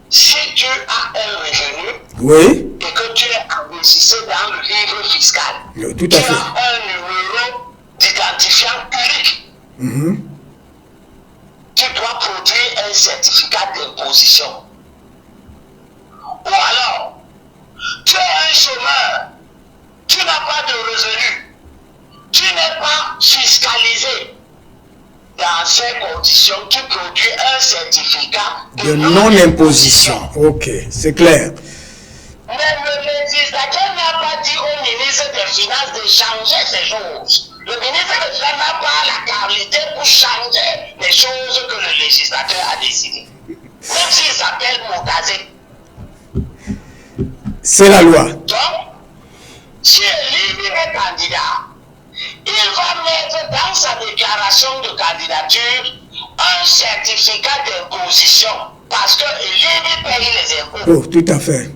si tu as un revenu Oui. et que tu es enregistré dans le livre fiscal, Tout tu à fait. as un numéro d'identifiant unique. Tu dois produire un certificat d'imposition. Ou alors, tu es un chômeur, tu n'as pas de revenus, tu n'es pas fiscalisé. Dans ces conditions, tu produis un certificat De non-imposition. Ok, c'est clair. Mais le législateur n'a pas dit au ministre des Finances de changer ces choses. Le ministre des Finances n'a pas la qualité pour changer les choses que le législateur a décidées. Même s'il s'appelle Moutazé. C'est la loi. Donc, si Libye est candidat, il va mettre dans sa déclaration de candidature un certificat d'imposition parce que Libye paye les impôts. Oh, tout à fait.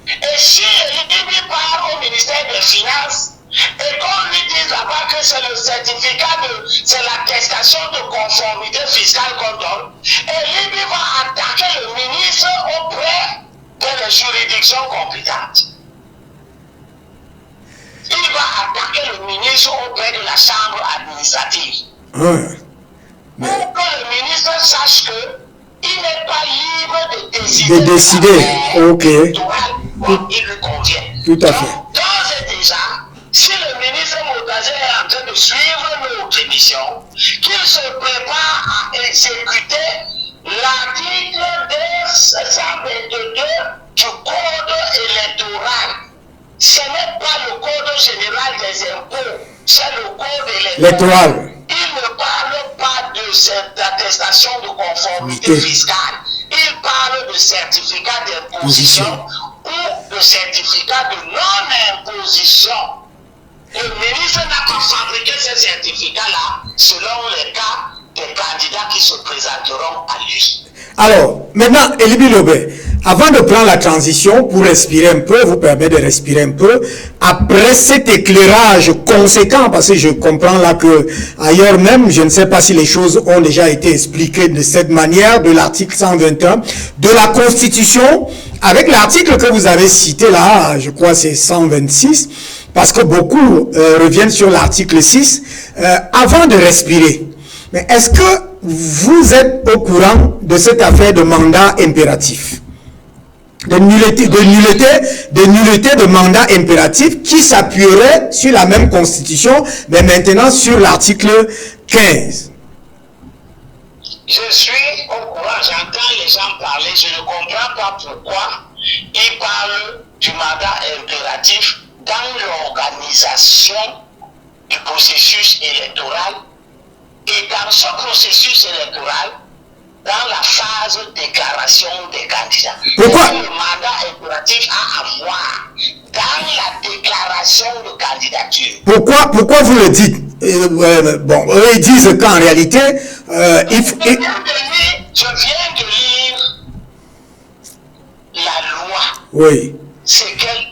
Et si Libye part au ministère des Finances et qu'on lui dise là-bas que c'est le certificat c'est l'attestation de conformité fiscale qu'on donne, et Libye va attaquer le ministre auprès des juridictions compétentes. Il va attaquer le ministre auprès de la chambre administrative. Pour que le ministre sache que il n'est pas libre de décider. De décider, ok. Il lui convient. Tout à fait. Donc, d'ores et déjà, si le ministre Moutazé est en train de suivre notre émission, qu'il se prépare à exécuter l'article 222 du Code électoral. Ce n'est pas le Code général des impôts, c'est le Code électoral. Il ne parle pas de cette attestation de conformité fiscale. Il parle de certificat d'imposition ou de certificat de non-imposition. Le ministre n'a pas fabriqué ces certificats-là selon les cas des candidats qui se présenteront à lui. Alors, maintenant, Elibi Lobé, avant de prendre la transition pour respirer un peu, vous permet de respirer un peu, après cet éclairage conséquent, parce que je comprends là que ailleurs même, je ne sais pas si les choses ont déjà été expliquées de cette manière, de l'article 121 de la Constitution, avec l'article que vous avez cité là, je crois c'est 126, parce que beaucoup reviennent sur l'article 6, avant de respirer. Mais est-ce que vous êtes au courant de cette affaire de mandat impératif, de nullité de mandat impératif qui s'appuierait sur la même constitution, mais maintenant sur l'article 15? Je suis au courant, j'entends les gens parler, je ne comprends pas pourquoi ils parlent du mandat impératif dans l'organisation du processus électoral. Et dans ce processus électoral, dans la phase de déclaration des candidats, pourquoi le mandat impératif a à voir dans la déclaration de candidature. Pourquoi vous le dites? Bon, eux ils disent qu'en réalité, je viens de lire la loi. Oui. C'est qu'elle.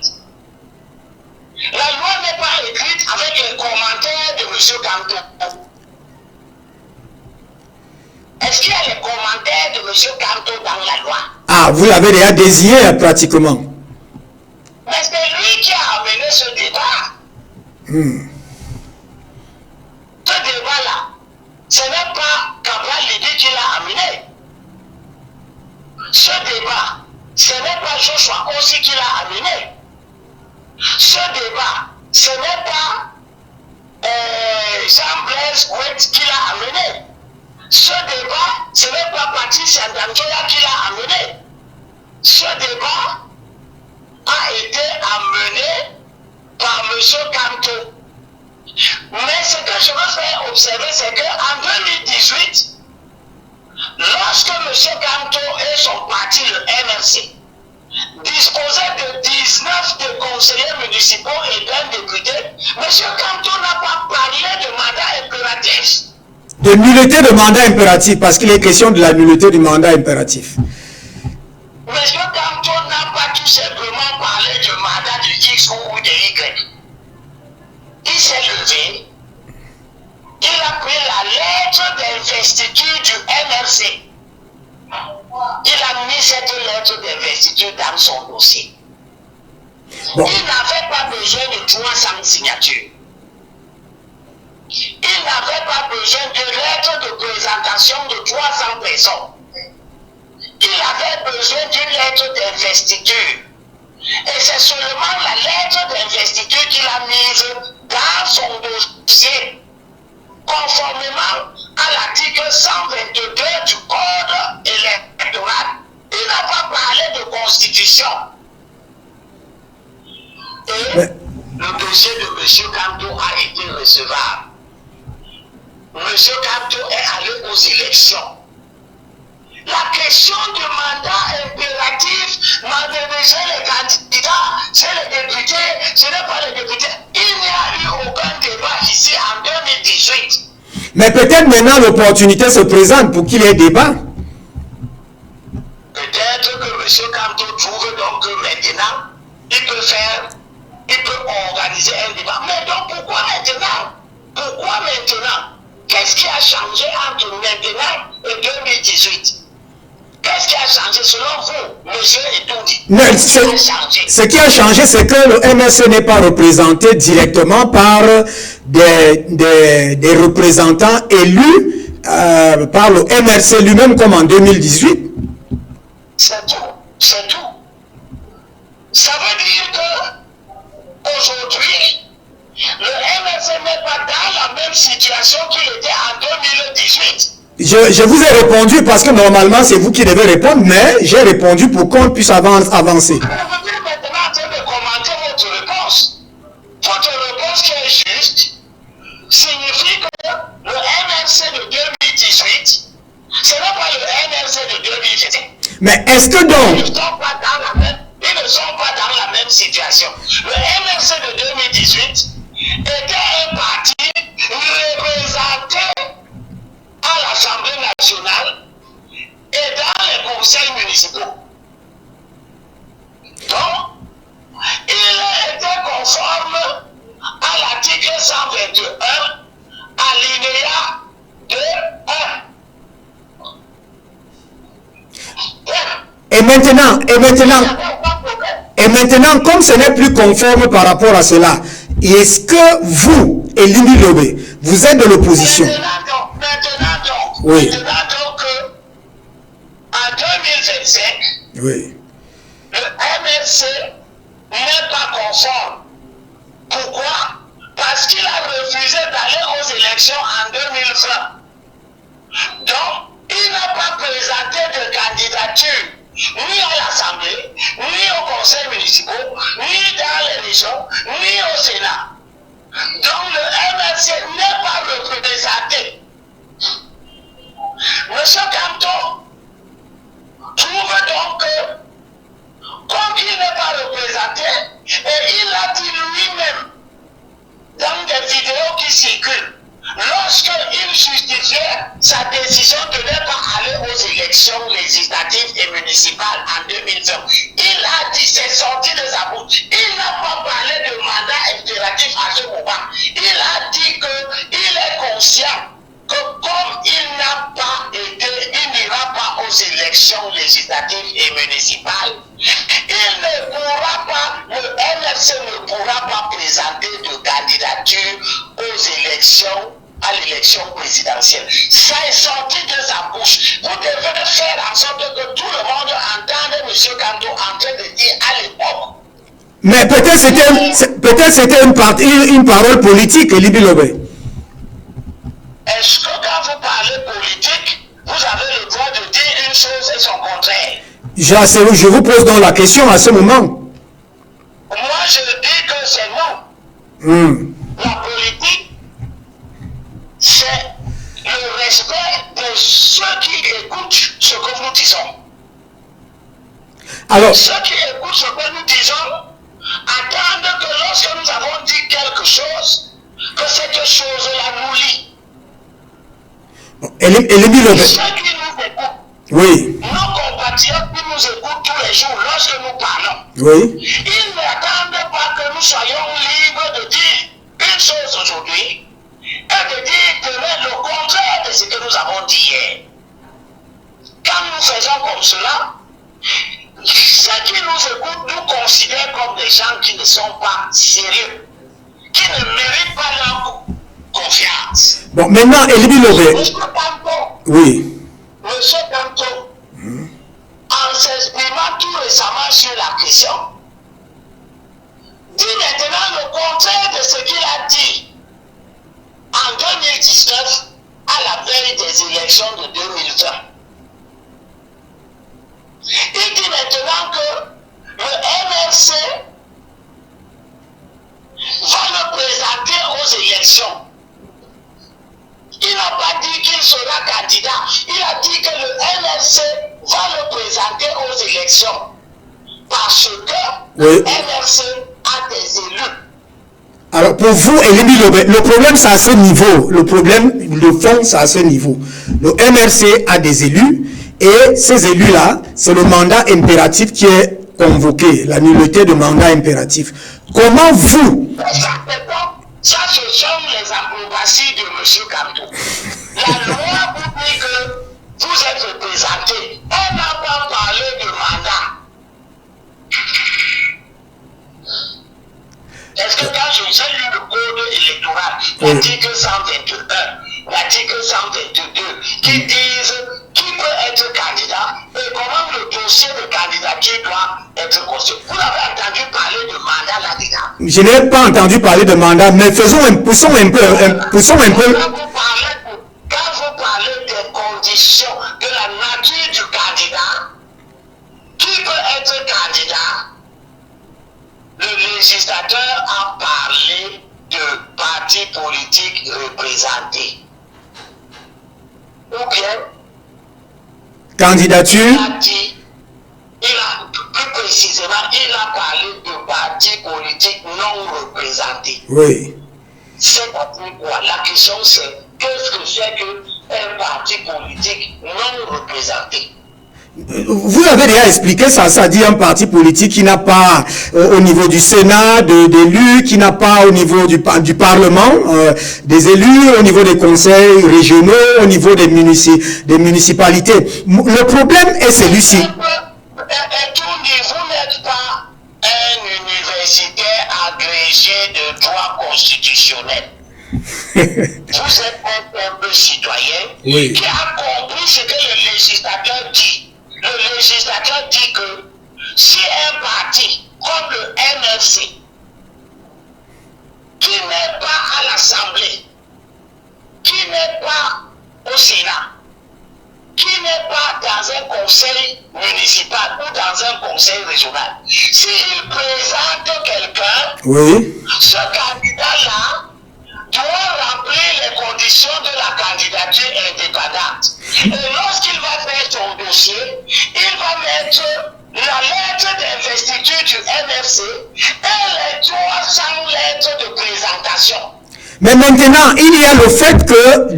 La loi n'est pas écrite avec mandataire de M. Kanto dans la loi. Ah, vous l'avez déjà désigné pratiquement. Mais c'est lui qui a amené ce débat. Ce débat-là, ce n'est pas Cabral Lidi qui l'a amené. Ce débat, ce n'est pas Joshua aussi qui l'a amené. Ce débat, ce n'est pas Jean-Blaise Gouet qui l'a amené. Ce débat, ce n'est pas Patrice Ndanjoya qui l'a amené. Ce débat a été amené par M. Kanto. Mais ce que je veux faire observer, c'est qu'en 2018, lorsque M. Kanto et son parti, le MRC, disposaient de 19 de conseillers municipaux et d'un député, M. Kanto n'a pas parlé de mandat impératif. De nullité de mandat impératif, parce qu'il est question de la nullité du mandat impératif. M. Kanto n'a pas tout simplement parlé de mandat de X ou de Y. Il s'est levé, il a pris la lettre d'investiture du MRC. Il a mis cette lettre d'investiture dans son dossier. Bon. Il n'avait pas besoin de 300 signatures. Il n'avait pas besoin de lettre de présentation de 300 personnes. Il avait besoin d'une lettre d'investiture. Et c'est seulement la lettre d'investiture qu'il a mise dans son dossier, conformément à l'article 122 du Code électoral. Il n'a pas parlé de constitution. Et le dossier de M. Kanto a été recevable. M. Kanto est allé aux élections. La question du mandat impératif, malgré chez les candidats, chez les députés, ce n'est pas les députés. Il n'y a eu aucun débat ici en 2018. Mais peut-être maintenant l'opportunité se présente pour qu'il y ait débat. Peut-être que M. Kanto trouve donc que maintenant, il peut organiser un débat. Mais donc pourquoi maintenant? Pourquoi maintenant? Qu'est-ce qui a changé entre maintenant et 2018? Qu'est-ce qui a changé selon vous, monsieur Etoudi? Ce qui a changé, c'est que le MRC n'est pas représenté directement par des représentants élus par le MRC lui-même comme en 2018. C'est tout. C'est tout. Ça veut dire que aujourd'hui, le MRC n'est pas dans la même situation qu'il était en 2018. Je vous ai répondu parce que normalement c'est vous qui devez répondre, mais j'ai répondu pour qu'on puisse avancer. Vous êtes maintenant en train de commenter votre réponse. Votre réponse qui est juste signifie que le MRC de 2018, ce n'est pas le MRC de 2018. Mais est-ce que donc... Ils ne sont pas dans la même situation. Le MRC de 2018 était un parti représenté à l'Assemblée nationale et dans les conseils municipaux. Donc, il était conforme à l'article 121, alinéa 2.1. Et maintenant, comme ce n'est plus conforme par rapport à cela, est-ce que vous, Elimi Lobé, vous êtes de l'opposition? Oui. Maintenant donc, en 2025, oui, le MRC n'est pas conforme. Pourquoi? Parce qu'il a refusé d'aller aux élections en 2020. Donc, il n'a pas présenté de candidature ni à l'Assemblée, ni au conseil municipal, ni dans les régions, ni au Sénat. Donc, le MRC n'est pas représenté. M. Kanto trouve donc que, comme il n'est pas représenté, et il a dit lui-même dans des vidéos qui circulent, lorsqu'il justifiait sa décision de ne pas aller aux élections législatives et municipales en 2020, il a dit, c'est sorti de sa bouche, il n'a pas parlé de mandat impératif à ce moment. Il a dit qu'il est conscient que comme il n'a pas été, il n'ira pas élections législatives et municipales, il ne pourra pas, le MRC ne pourra pas présenter de candidature aux élections, à l'élection présidentielle. Ça est sorti de sa bouche. Vous devez faire en sorte que tout le monde entende M. Kanto en train de dire à l'époque. Mais peut-être c'était une parole politique, Libi Lobé. Est-ce que quand vous parlez politique, vous avez le droit de dire une chose et son contraire? Je vous pose donc la question à ce moment. Moi, je dis que c'est non. La politique, c'est le respect de ceux qui écoutent ce que nous disons. Alors, ceux qui écoutent ce que nous disons attendent que lorsque nous avons dit quelque chose, que cette chose-là nous lie. Libi Lobé. Ceux qui nous écoutent, Oui. nos compatriotes qui nous écoutent tous les jours lorsque nous parlons, Oui. ils n'attendent pas que nous soyons libres de dire une chose aujourd'hui et de dire demain le contraire de ce que nous avons dit hier. Quand nous faisons comme cela, ceux qui nous écoutent nous considèrent comme des gens qui ne sont pas sérieux, qui ne méritent pas leur confiance. Bon, maintenant, Libi Lobé. Monsieur Kanto, Oui. Monsieur Kanto, en s'exprimant tout récemment sur la question, dit maintenant le contraire de ce qu'il a dit en 2019 à la veille des élections de 2020. Il dit maintenant que le MRC va le présenter aux élections. Il n'a pas dit qu'il sera candidat. Il a dit que le MRC va le présenter aux élections. Parce que le MRC a des élus. Alors pour vous, Libi Lobé, le problème c'est à ce niveau. Le problème, le fond, c'est à ce niveau. Le MRC a des élus et ces élus-là, c'est le mandat impératif qui est convoqué, la nullité de mandat impératif. Comment vous... Ça, ce sont les acrobaties de M. Kanto. La loi vous dit que vous êtes représenté. On n'a pas parlé de mandat. Est-ce que quand je vous ai lu le code électoral, l'article 121, l'article 122, qui disent qui peut être candidat et comment le dossier de candidature doit être constitué. Vous avez entendu parler de mandat là-dedans? Je n'ai pas entendu parler de mandat, mais poussons un peu. Quand vous parlez des conditions, de la nature du candidat, qui peut être candidat, le législateur a parlé de partis politiques représentés. Ou bien, candidature. Plus précisément, il a parlé de partis politiques non représentés. Oui. C'est-à-dire quoi? La question c'est, qu'est-ce que c'est qu'un parti politique non représenté? Vous avez déjà expliqué ça, ça dit un parti politique qui n'a pas au niveau du Sénat d'élus, qui n'a pas au niveau du Parlement des élus, au niveau des conseils régionaux, au niveau des municipalités. Le problème est celui-ci. Vous n'êtes pas un universitaire agrégé de droit constitutionnel. Vous êtes un simple citoyen qui a compris ce que le législateur dit. Le législateur dit que si un parti comme le MRC, qui n'est pas à l'Assemblée, qui n'est pas au Sénat, qui n'est pas dans un conseil municipal ou dans un conseil régional, s'il présente quelqu'un, ce candidat-là doit remplir les conditions de la candidature indépendante. Et lorsqu'il va faire son dossier, il va mettre la lettre d'investiture du MRC et les 300 lettres de présentation. Mais maintenant, il y a le fait que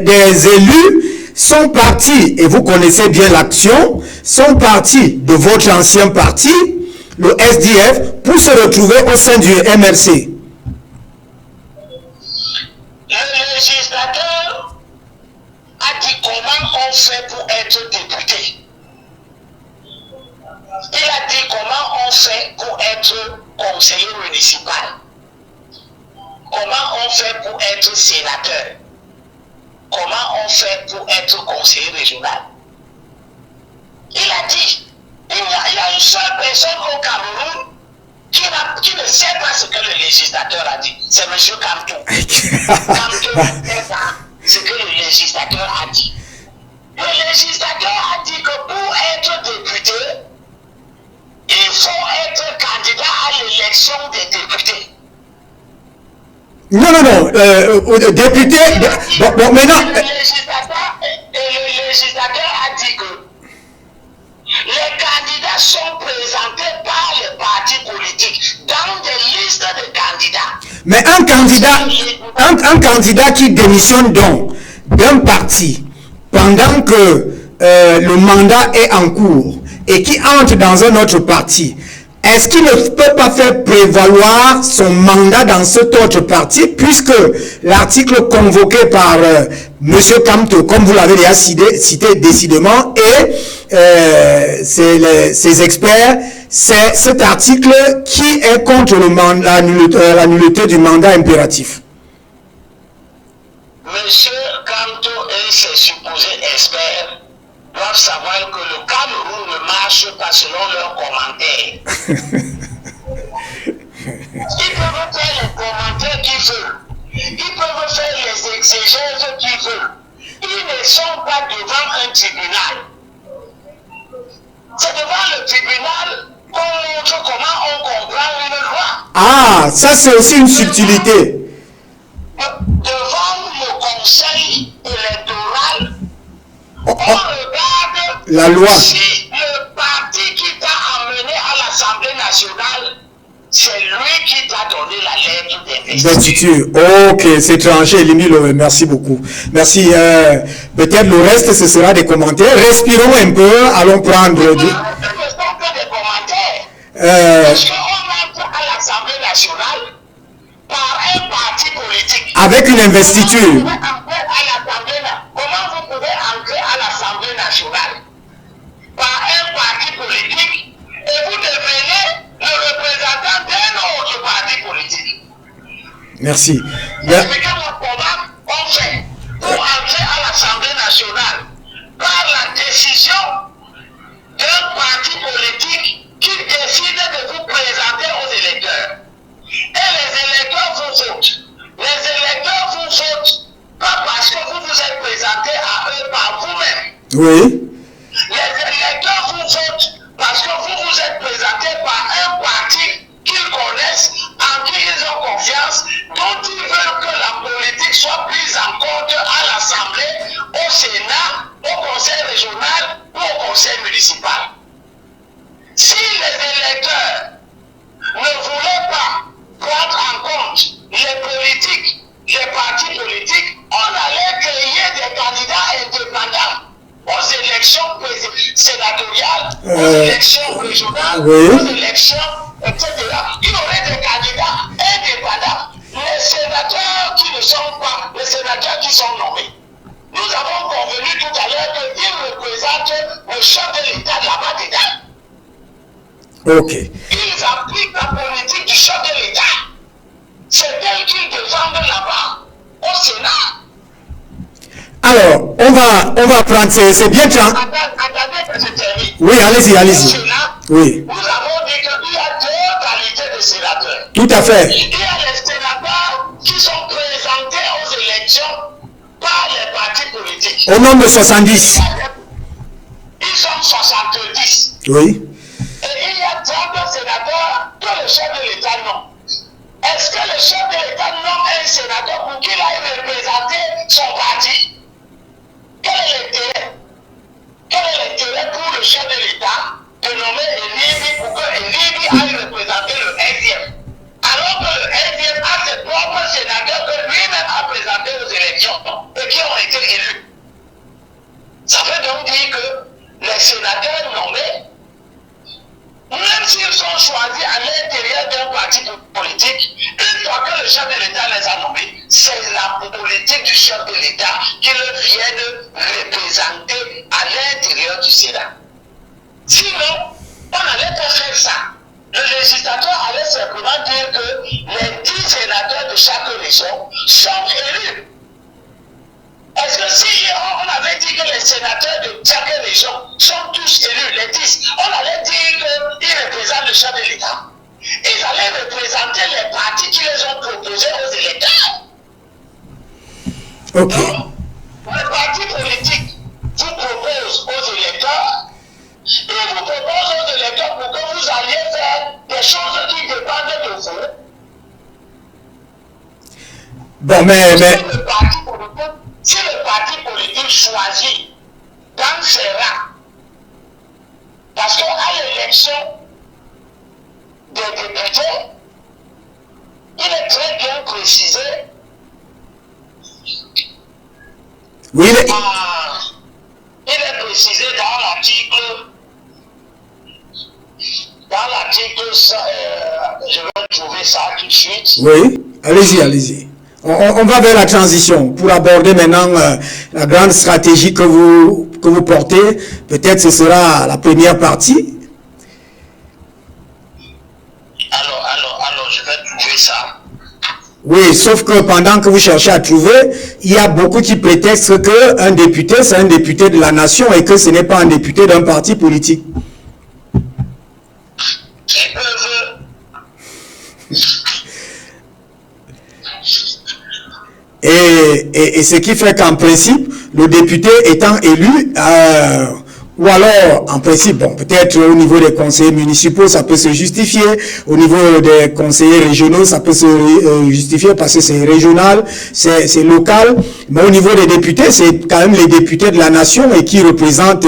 des élus sont partis, et vous connaissez bien l'action, sont partis de votre ancien parti, le SDF, pour se retrouver au sein du MRC. Le législateur a dit comment on fait pour être député. être conseiller municipal? Comment on fait pour être sénateur? Comment on fait pour être conseiller régional? Il a dit, il y a une seule personne au Cameroun qui ne sait pas ce que le législateur a dit. C'est M. Kamto. Kamto ne sait pas ce que le législateur a dit. Le législateur a dit que pour être député, il faut être candidat à l'élection des députés. Non, député. Bon, maintenant. Le législateur a dit que les candidats sont présentés par les partis politiques dans des listes de candidats. Mais un candidat qui démissionne donc d'un parti pendant que le mandat est en cours et qui entre dans un autre parti, est-ce qu'il ne peut pas faire prévaloir son mandat dans cet autre parti, puisque l'article convoqué par M. Kamto, comme vous l'avez déjà cité décidément, et ses experts, c'est cet article qui est contre la nullité du mandat impératif. Monsieur Kamto et ses supposés experts doivent savoir que le Cameroun ne marche pas selon leurs commentaires. Ils peuvent faire les commentaires qu'ils veulent. Ils peuvent faire les exégèses qu'ils veulent. Ils ne sont pas devant un tribunal. C'est devant le tribunal qu'on montre comment on comprend une loi. Ah, ça c'est aussi une subtilité. Devant le conseil électoral, on regarde la loi. Si le parti qui t'a amené à l'Assemblée nationale, c'est lui qui t'a donné la lettre d'investiture. Ok, c'est tranché, Limilo, merci beaucoup. Merci. Peut-être le reste, ce sera des commentaires. Respirons un peu, allons prendre... Ce ne sont que des commentaires. Parce qu'on entre à l'Assemblée nationale par un parti politique. Avec une investiture. Comment vous pouvez entrer à l'Assemblée nationale par un parti politique et vous devenez le représentant d'un autre parti politique? Merci. Expliquez-moi comment on fait pour entrer à l'Assemblée nationale par la décision d'un parti politique qui décide de vous présenter aux électeurs. Et les électeurs vous votent. Les électeurs vous votent pas parce que vous vous êtes présenté à eux par vous-même. Oui. Les électeurs vous votent parce que vous vous êtes présenté par un parti qu'ils connaissent, en qui ils ont confiance, dont ils veulent que la politique soit prise en compte à l'Assemblée, au Sénat, au Conseil régional ou au Conseil municipal. Si les électeurs ne voulaient pas prendre en compte les politiques, les partis politiques, on allait créer des candidats indépendants aux élections sénatoriales, aux élections régionales, aux élections, etc. Il y aurait des candidats indépendants. Les sénateurs qui ne sont pas, les sénateurs qui sont nommés. Nous avons convenu tout à l'heure qu'ils représentent le chef de l'État là-bas dedans. Ok. Ils appliquent la politique du chef de l'État. C'est elle qu'ils défendent là-bas, au Sénat. Alors, on va prendre, c'est bien clair. Attendez que je termine. Oui, allez-y. Oui. Nous avons dit qu'il y a deux qualités de sénateurs. Tout à fait. Il y a les sénateurs qui sont présentés aux élections par les partis politiques. Au nombre de 70. Ils sont 70. Oui. Et il y a 30 sénateurs que le chef de l'État nomme. Est-ce que le chef de l'État nomme un sénateur pour qu'il aille représenter son parti? Quel est l'intérêt? Quel est l'intérêt pour le chef de l'État de nommer Elibi pour que Elibi aille représenter le SDF? Alors que le SDF a ses propres sénateurs que lui-même a présentés aux élections et qui ont été élus. Ça veut donc dire que les sénateurs nommés, même s'ils sont choisis à l'intérieur d'un parti politique, une fois que le chef de l'État les a nommés, c'est la politique du chef de l'État qu'ils viennent représenter à l'intérieur du Sénat. Sinon, on n'allait pas faire ça. le législateur allait simplement dire que les 10 sénateurs de chaque région sont élus. Est-ce que si on avait dit que les sénateurs de chaque région sont tous élus, les 10, on allait dire qu'ils représentent le chef de l'État? Ils allaient représenter les partis qui les ont proposés aux électeurs. Ok. Donc, les partis politiques vous proposent aux électeurs et vous proposent aux électeurs pour que vous alliez faire des choses qui dépendent de vous. Bon, mais... Si le parti politique choisit dans ses rangs, parce qu'à l'élection des députés, il est très bien précisé. Oui, Il est précisé dans l'article, je vais trouver ça tout de suite. oui, allez-y, allez-y. On va vers la transition pour aborder maintenant la grande stratégie que vous portez. Peut-être ce sera la première partie. Alors, je vais trouver ça. Oui, sauf que pendant que vous cherchez à trouver, il y a beaucoup qui prétextent qu'un député, c'est un député de la nation et que ce n'est pas un député d'un parti politique. Ils peuvent... Et ce qui fait qu'en principe, le député étant élu, ou alors en principe, bon, peut-être au niveau des conseillers municipaux, ça peut se justifier, au niveau des conseillers régionaux, ça peut se justifier parce que c'est régional, c'est local, mais au niveau des députés, c'est quand même les députés de la nation et qui ne représentent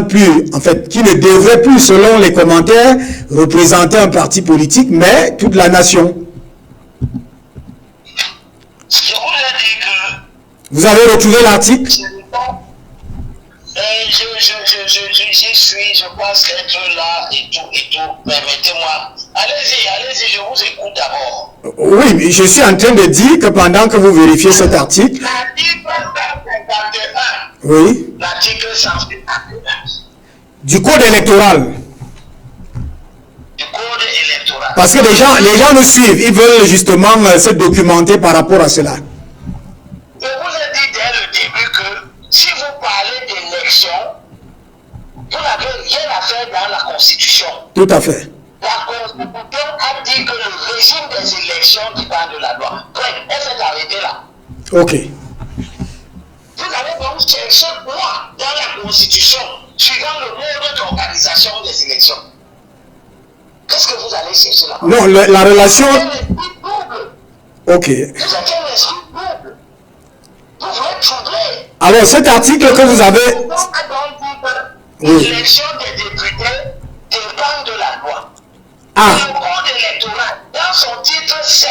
plus, en fait, qui ne devraient plus, selon les commentaires, représenter un parti politique, mais toute la nation. Je voulais dire que... Vous avez retrouvé l'article? J'y suis, je pense être là et tout. Permettez-moi. Allez-y, je vous écoute d'abord. Oui, mais je suis en train de dire que pendant que vous vérifiez cet article... L'article 151. Oui. L'article 151. Du code électoral. Du code électoral. Parce que les gens nous suivent, ils veulent justement se documenter par rapport à cela. Je vous ai dit dès le début que si vous parlez d'élection, vous n'avez rien à faire dans la Constitution. Tout à fait. La Constitution a dit que le régime des élections dépend de la loi. Bref, elle s'est arrêtée là. Ok. Vous allez donc chercher quoi dans la Constitution, suivant le mode d'organisation des élections? Qu'est-ce que vous allez chercher là? Non, la relation... Ok. Vous êtes un esprit double. Vous voulez troubler. Alors, cet article que vous avez... L'élection des députés dépend de la loi. Ah. Le code électoral, dans son titre 5,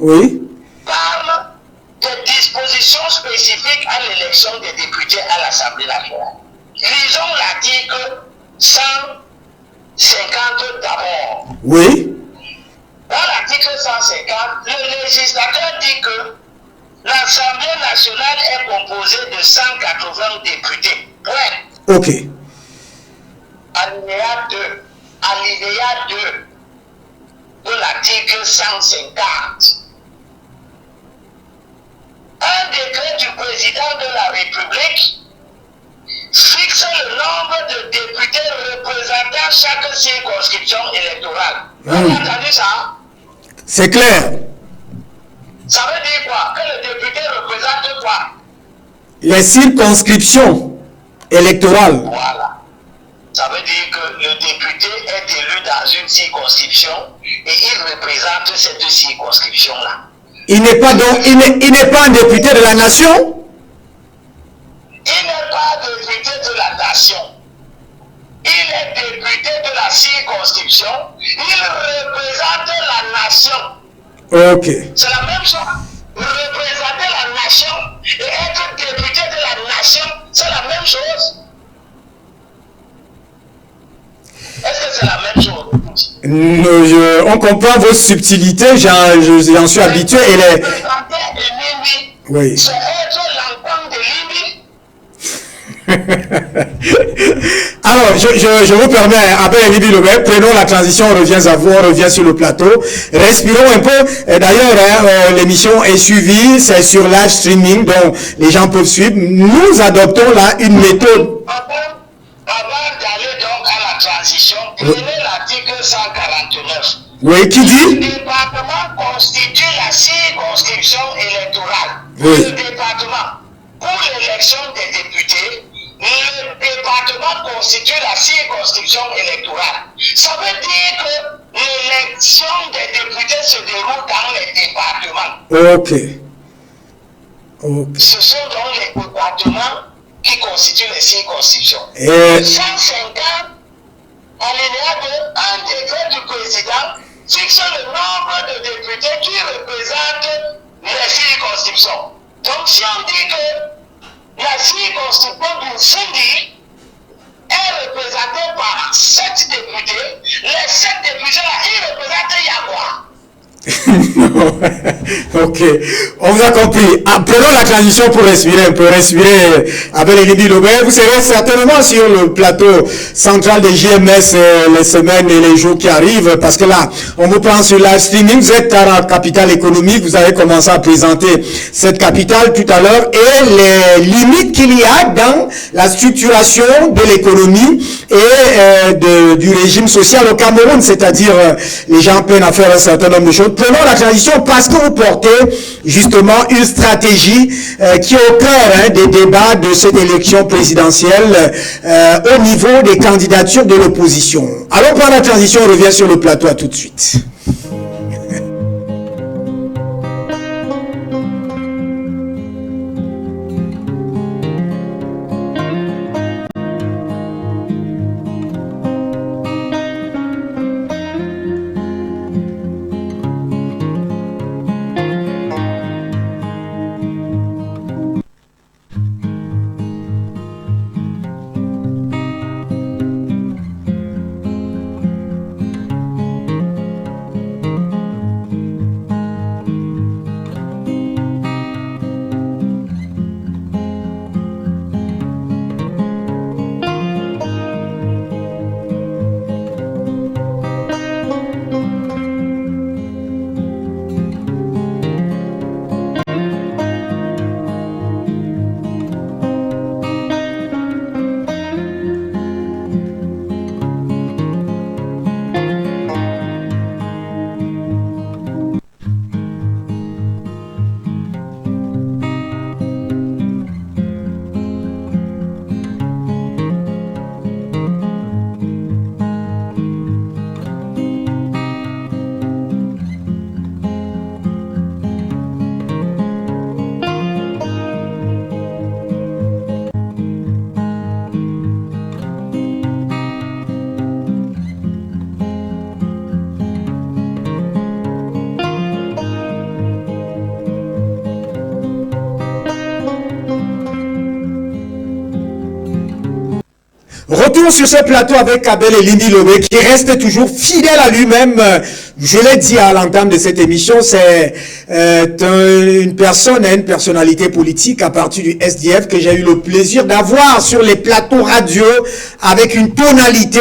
Oui. parle des dispositions spécifiques à l'élection des députés à l'Assemblée nationale. Lisons l'article 150 d'abord. Oui. Dans l'article 150, le législateur dit que l'Assemblée nationale est composée de 180 députés. Point. Ok. Alinéa 2. Alinéa 2 de l'article 150. Un décret du président de la République fixe le nombre de députés représentant chaque circonscription électorale. Vous avez entendu ça? C'est clair. Ça veut dire quoi? Que le député représente quoi? Les circonscriptions électorales. Voilà. Ça veut dire que le député est élu dans une circonscription et il représente cette circonscription-là. Il n'est pas un député de la nation? Il n'est pas député de la nation. Il est député de la circonscription. Il représente la nation. Ok. C'est la même chose. Représenter la nation et être député de la nation, c'est la même chose. Est-ce que c'est la même chose? On comprend vos subtilités, j'en suis habitué. Et les... Représenter Elimi, Oui. c'est être l'enfant de Limi. Alors, je vous permets, Abel Elibi Lobé, prenons la transition, on revient à vous, on revient sur le plateau. Respirons un peu. D'ailleurs, l'émission est suivie, c'est sur live streaming, donc les gens peuvent suivre. Nous adoptons là une méthode. Avant d'aller donc à la transition, prenez l'article 149. Oui, qui dit? Le département constitue la circonscription électorale. Oui. Le département, pour l'élection des députés, le département constitue la circonscription électorale. Ça veut dire que l'élection des députés se déroule dans les départements. Ok. Ce sont donc les départements qui constituent les circonscriptions. 150, alinéa 2, un décret du président fixe le nombre de députés qui représentent les circonscriptions. Donc si on dit que la circonscription du Sindi est représentée par 7 députés, les 7 députés-là, ils représentent Yagua. Ok, on vous a compris. Prenons la transition pour respirer un peu, respirer avec Elibi Lobé. Vous serez certainement sur le plateau central des JMS les semaines et les jours qui arrivent, parce que là, on vous prend sur live streaming. Vous êtes à la capitale économique, vous avez commencé à présenter cette capitale tout à l'heure et les limites qu'il y a dans la structuration de l'économie et du régime social au Cameroun, c'est-à-dire les gens peinent à faire un certain nombre de choses. Prenons la transition parce que vous portez justement une stratégie qui est au cœur des débats de cette élection présidentielle au niveau des candidatures de l'opposition. Alors pour la transition, on revient sur le plateau, à tout de suite. Retour sur ce plateau avec Abel Elibi Lobé qui reste toujours fidèle à lui-même. Je l'ai dit à l'entame de cette émission, c'est une personne, une personnalité politique à partir du SDF que j'ai eu le plaisir d'avoir sur les plateaux radio avec une tonalité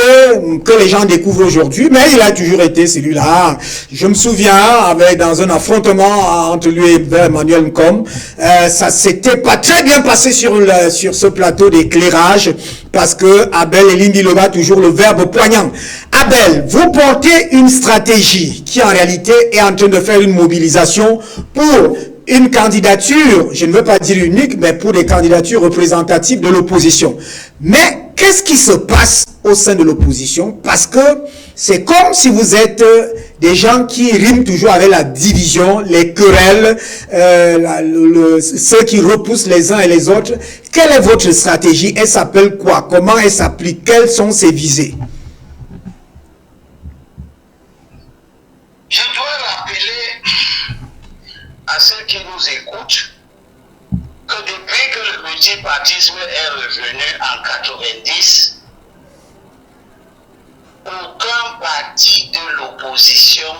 que les gens découvrent aujourd'hui, mais il a toujours été celui-là. Je me souviens, dans un affrontement entre lui et Emmanuel Nkom, ça s'était pas très bien passé sur ce plateau d'éclairage parce que Abel Elibi Lobé a toujours le verbe poignant. Abel, vous portez une stratégie qui en réalité est en train de faire une mobilisation pour une candidature, je ne veux pas dire unique, mais pour des candidatures représentatives de l'opposition. Mais qu'est-ce qui se passe au sein de l'opposition? Parce que c'est comme si vous êtes des gens qui riment toujours avec la division, les querelles, ceux qui repoussent les uns et les autres. Quelle est votre stratégie? Elle s'appelle quoi? Comment elle s'applique? Quelles sont ses visées? Je dois rappeler à ceux qui nous écoutent que depuis que le multipartisme est revenu en 90, aucun parti de l'opposition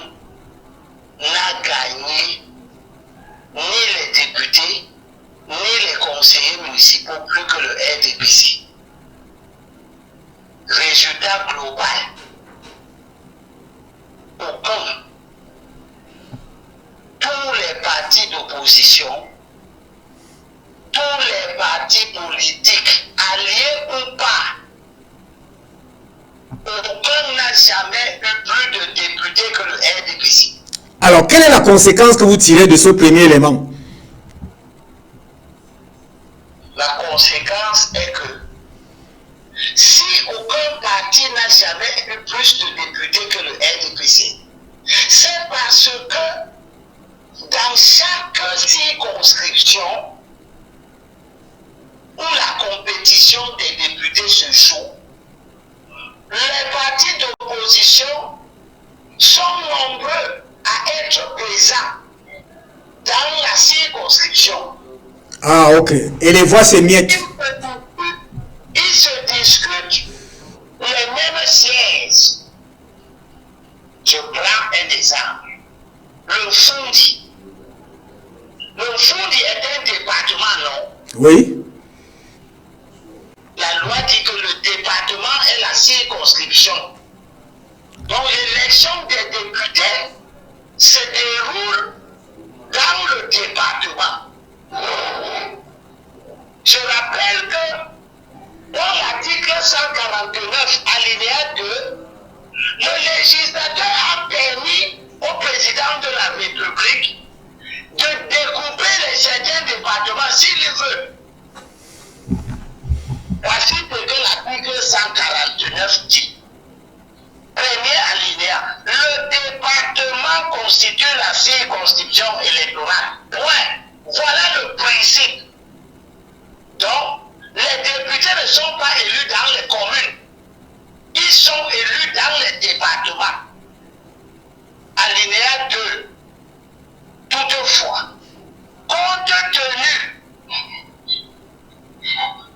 n'a gagné ni les députés, ni les conseillers municipaux plus que le RDPC. Alors, quelle est la conséquence que vous tirez de ce premier élément? La conséquence est que si aucun parti n'a jamais eu plus de députés que le RDPC, c'est parce que dans chaque circonscription où la compétition des députés se joue, les partis d'opposition sont nombreux à être présents dans la circonscription. Ah, ok. Et les voix s'émiettent. Ils se discutent les mêmes sièges. Je prends un exemple. Le Fundi. Le Fundi est un département, non? Oui. La loi dit que le département est la circonscription. Donc l'élection des députés se déroule dans le département. Je rappelle que dans l'article 149, alinéa 2, le législateur a permis au président de la République de découper les certains départements s'il veut. Voici ce que l'article 149 dit. Premier alinéa, le département constitue la circonscription électorale. Point. Voilà le principe. Donc, les députés ne sont pas élus dans les communes. Ils sont élus dans les départements. Alinéa 2. Toutefois, compte tenu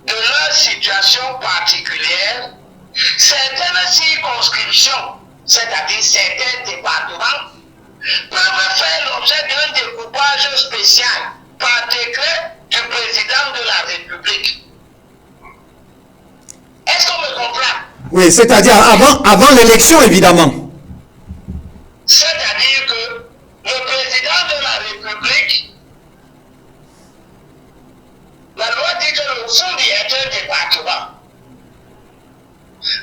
de leur situation particulière, certaines circonscriptions, c'est-à-dire certains départements, peuvent faire l'objet d'un découpage spécial par décret du président de la République. Est-ce qu'on me comprend? Oui, c'est-à-dire avant l'élection, évidemment. C'est-à-dire que le président de la République, la loi dit que le Fundi est un département.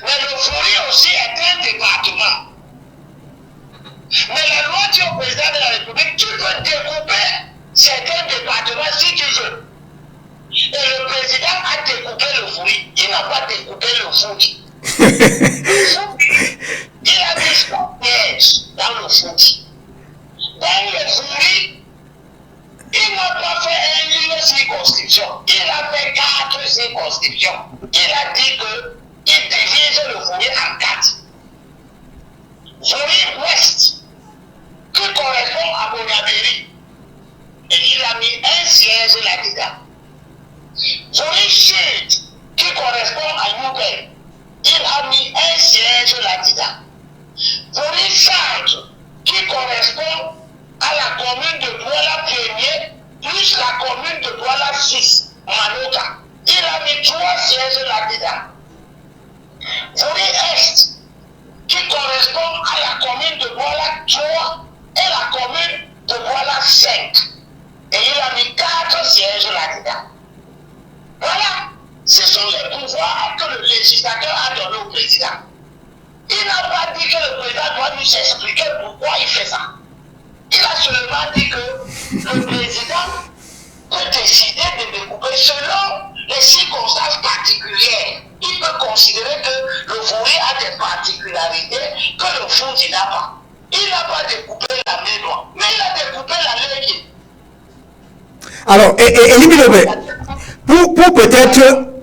Mais le Fundi aussi est un département. Mais la loi dit au président de la République, tu peux découper certains départements si tu veux. Et le président a découpé le Fundi. Il n'a pas découpé le Fundi. Il a mis son piège dans le Fundi. Dans le Fundi, il n'a pas fait une circonscription. Il a fait 4 circonscriptions. Il a dit qu'il divise le Fundi en 4. Fundi Ouest, qui correspond à Bonabéry. Et il a mis un siège là-dedans. Fundi Sud, qui correspond à Youbel. Il a mis un siège là-dedans. Fundi Centre, qui correspond à la commune de Douala 1er, plus la commune de Douala 6, Manoka. Il a mis 3 sièges là-dedans. Fundi Est, qui correspond à la commune de Douala 3 et la commune de Douala 5. Et il a mis 4 sièges là-dedans. Voilà, ce sont les pouvoirs que le législateur a donnés au président. Il n'a pas dit que le président doit nous expliquer pourquoi il fait ça. Il a seulement dit que le président peut décider de découper selon les circonstances particulières. Il peut considérer que le Fundi a des particularités que le Fundi n'a pas. Il n'a pas découpé la main, mais il a découpé la lèvre. Alors, Elie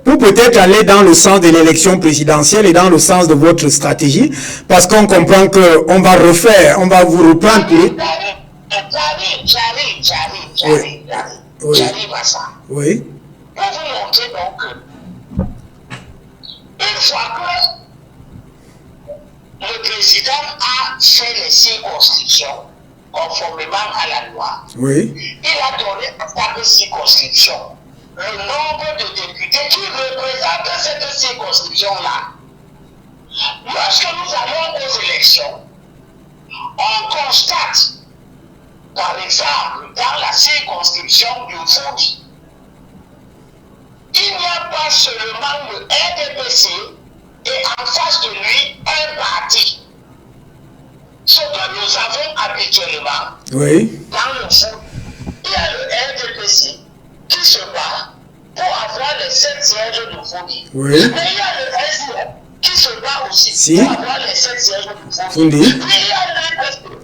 pour peut-être aller dans le sens de l'élection présidentielle et dans le sens de votre stratégie, parce qu'on comprend qu'on va refaire, on va vous reprendre. J'arrive à ça. Oui. Pour vous montrer donc une fois que le président a fait les circonscriptions conformément à la loi, Oui. il a donné à chaque circonscription le nombre de députés qui représentent cette circonscription-là. Lorsque nous allons aux élections, on constate, par exemple, dans la circonscription du Fundi, il n'y a pas seulement le RDPC et en face de lui un parti. Ce que nous avons habituellement, Oui. dans le foot, il y a le RDPC qui se bat pour avoir les 7 sièges de Fondi. Oui. Mais il y a le SDF qui se bat aussi Si. pour avoir les 7 sièges de Fondi. Fondi. Puis il y a le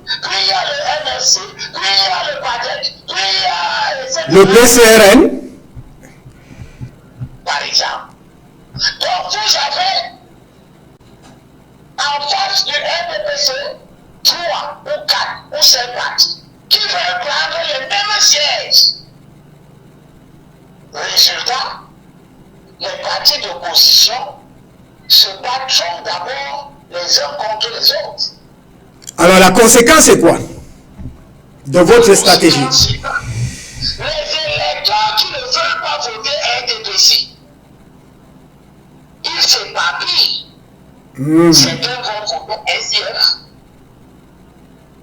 puis il y a le MRC, puis il y a le PADEC, puis il y a Le PCRN. par exemple. Donc vous avez en face du RDPC 3 ou 4 ou 5 partis qui veulent prendre les mêmes sièges. Résultat, les partis d'opposition se battront d'abord les uns contre les autres. Alors la conséquence c'est quoi de votre stratégie? Les électeurs qui ne veulent pas voter RDPC, ils s'éparpillent. Certains vont voter SDF.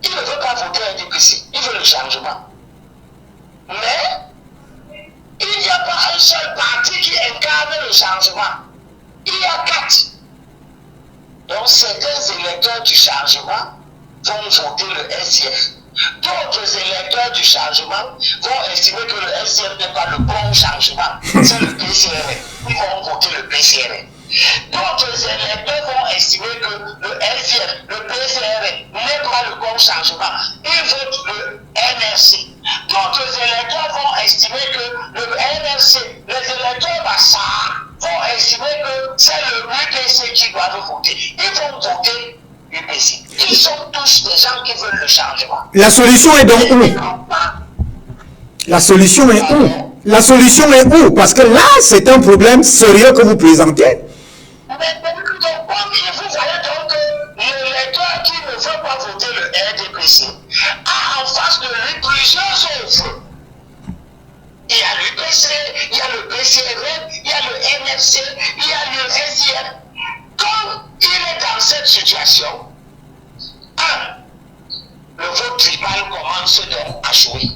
Ils ne veulent pas voter RDPC, ils veulent le changement. Mais il n'y a pas un seul parti qui incarne le changement. Il y a 4. Donc certains électeurs du changement vont voter le SDF. D'autres électeurs du changement vont estimer que le SDF n'est pas le bon changement. C'est le PCRN. Ils vont voter le PCRN. D'autres électeurs vont estimer que le SDF, le PCRN n'est pas le bon changement. Ils votent le NRC. D'autres électeurs vont estimer que le NRC, les électeurs Bassar, vont estimer que c'est le UPC qui doit voter. Ils vont voter UPC. Ils sont tous des gens qui veulent le changement. La solution est donc où? La solution est où? La solution est où? Parce que là, c'est un problème sérieux que vous présentez. Mais vous voyez donc que l'électeur qui ne veut pas voter le RDPC a en face de lui plusieurs autres. Il y a l'UPC, il y a le PCRN, il y a le NFC, il y a le SDF. Comme il est dans cette situation, le vote tribal commence donc à jouer.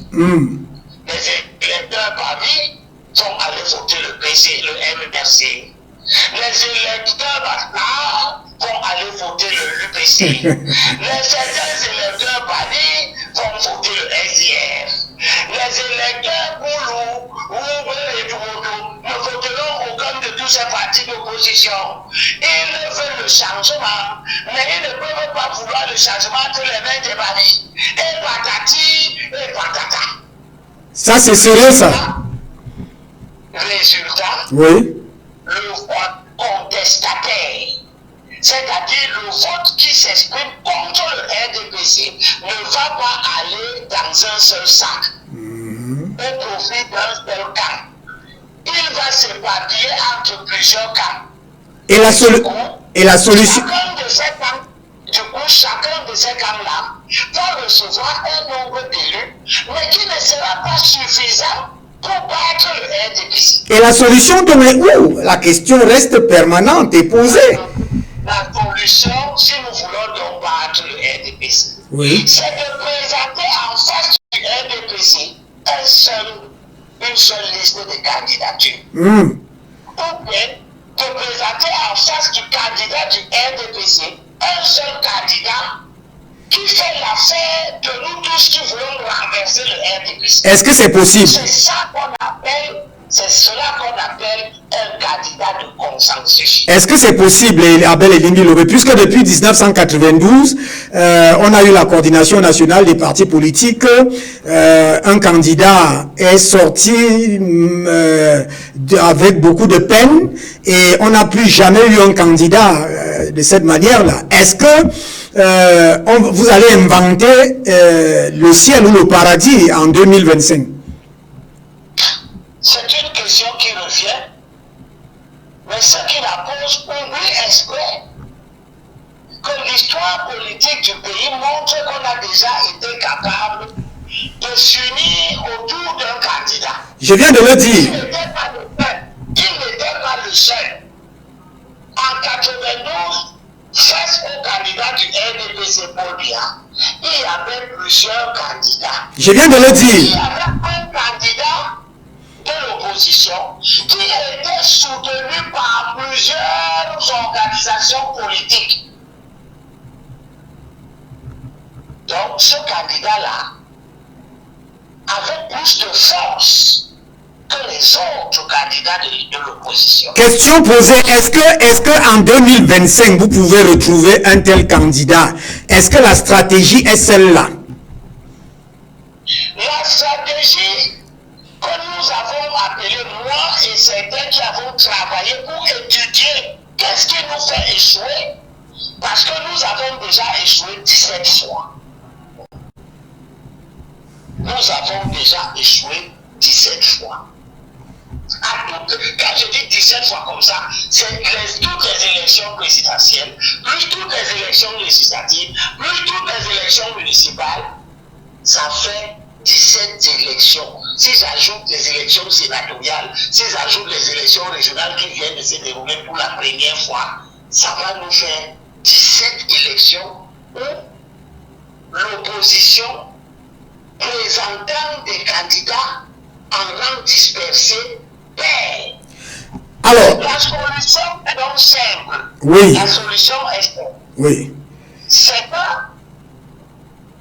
Les électeurs parmi vont aller voter le PC, le MRC. Les électeurs Bassar vont aller voter le UPC. Certains électeurs parmi vont voter le SDF. Les électeurs Boulou ou Bélédouodou ne voteront aucun de tous ces partis d'opposition. Ils veulent le changement, mais ils ne peuvent pas vouloir le changement entre les mains des partis. Et patati et patata. Ça, c'est sérieux, ça. Résultat, Oui. le vote contestataire, c'est-à-dire le vote qui s'exprime contre le RDPC, ne va pas aller dans un seul sac au profit d'un seul camp. Il va s'éparpiller entre plusieurs camps. Et la solution. Chacun de ces camps-là va recevoir un nombre d'élus, mais qui ne sera pas suffisant pour battre le RDPC. Et la solution donc est où? La question reste permanente et posée. La solution, si nous voulons donc battre le RDPC, Oui. c'est de présenter en face du RDPC une seule liste de candidatures. Ou bien de présenter en face du candidat du RDPC un seul candidat qui fait l'affaire de nous tous qui voulons renverser le RDPC. Est-ce que c'est possible? C'est ça qu'on appelle, c'est cela qu'on appelle un candidat de consensus. Est-ce que c'est possible, Abel Elimbi Lobé, puisque depuis 1992, on a eu la coordination nationale des partis politiques, un candidat est sorti avec beaucoup de peine et on n'a plus jamais eu un candidat de cette manière-là. Est-ce que vous allez inventer le ciel ou le paradis en 2025? C'est une question qui revient, mais ce qui la pose oublie espère que l'histoire politique du pays montre qu'on a déjà été capable de s'unir autour d'un candidat. Je viens de le dire. Il n'était pas le seul. En 92, face au candidat du RDPC Paul Biya, il y avait plusieurs candidats. Je viens de le dire. Il y avait un candidat de l'opposition qui était soutenu par plusieurs 2 organisations politiques. Donc, ce candidat-là avait plus de force que les autres candidats de l'opposition. Question posée, est-ce que en 2025, vous pouvez retrouver un tel candidat? Est-ce que la stratégie est celle-là? La stratégie que nous avons appelée, moi et certains qui avons travaillé pour étudier qu'est-ce qui nous fait échouer, parce que nous avons déjà échoué 17 fois. Nous avons déjà échoué 17 fois. Quand je dis 17 fois comme ça, c'est toutes les élections présidentielles, plus toutes les élections législatives, plus toutes les élections municipales, ça fait 17 élections. Si j'ajoute les élections sénatoriales, si j'ajoute les élections régionales qui viennent de se dérouler pour la première fois, ça va nous faire 17 élections où l'opposition présentant des candidats en rang dispersé perd. Alors, la solution est donc simple. Oui. La solution est simple. Oui. C'est que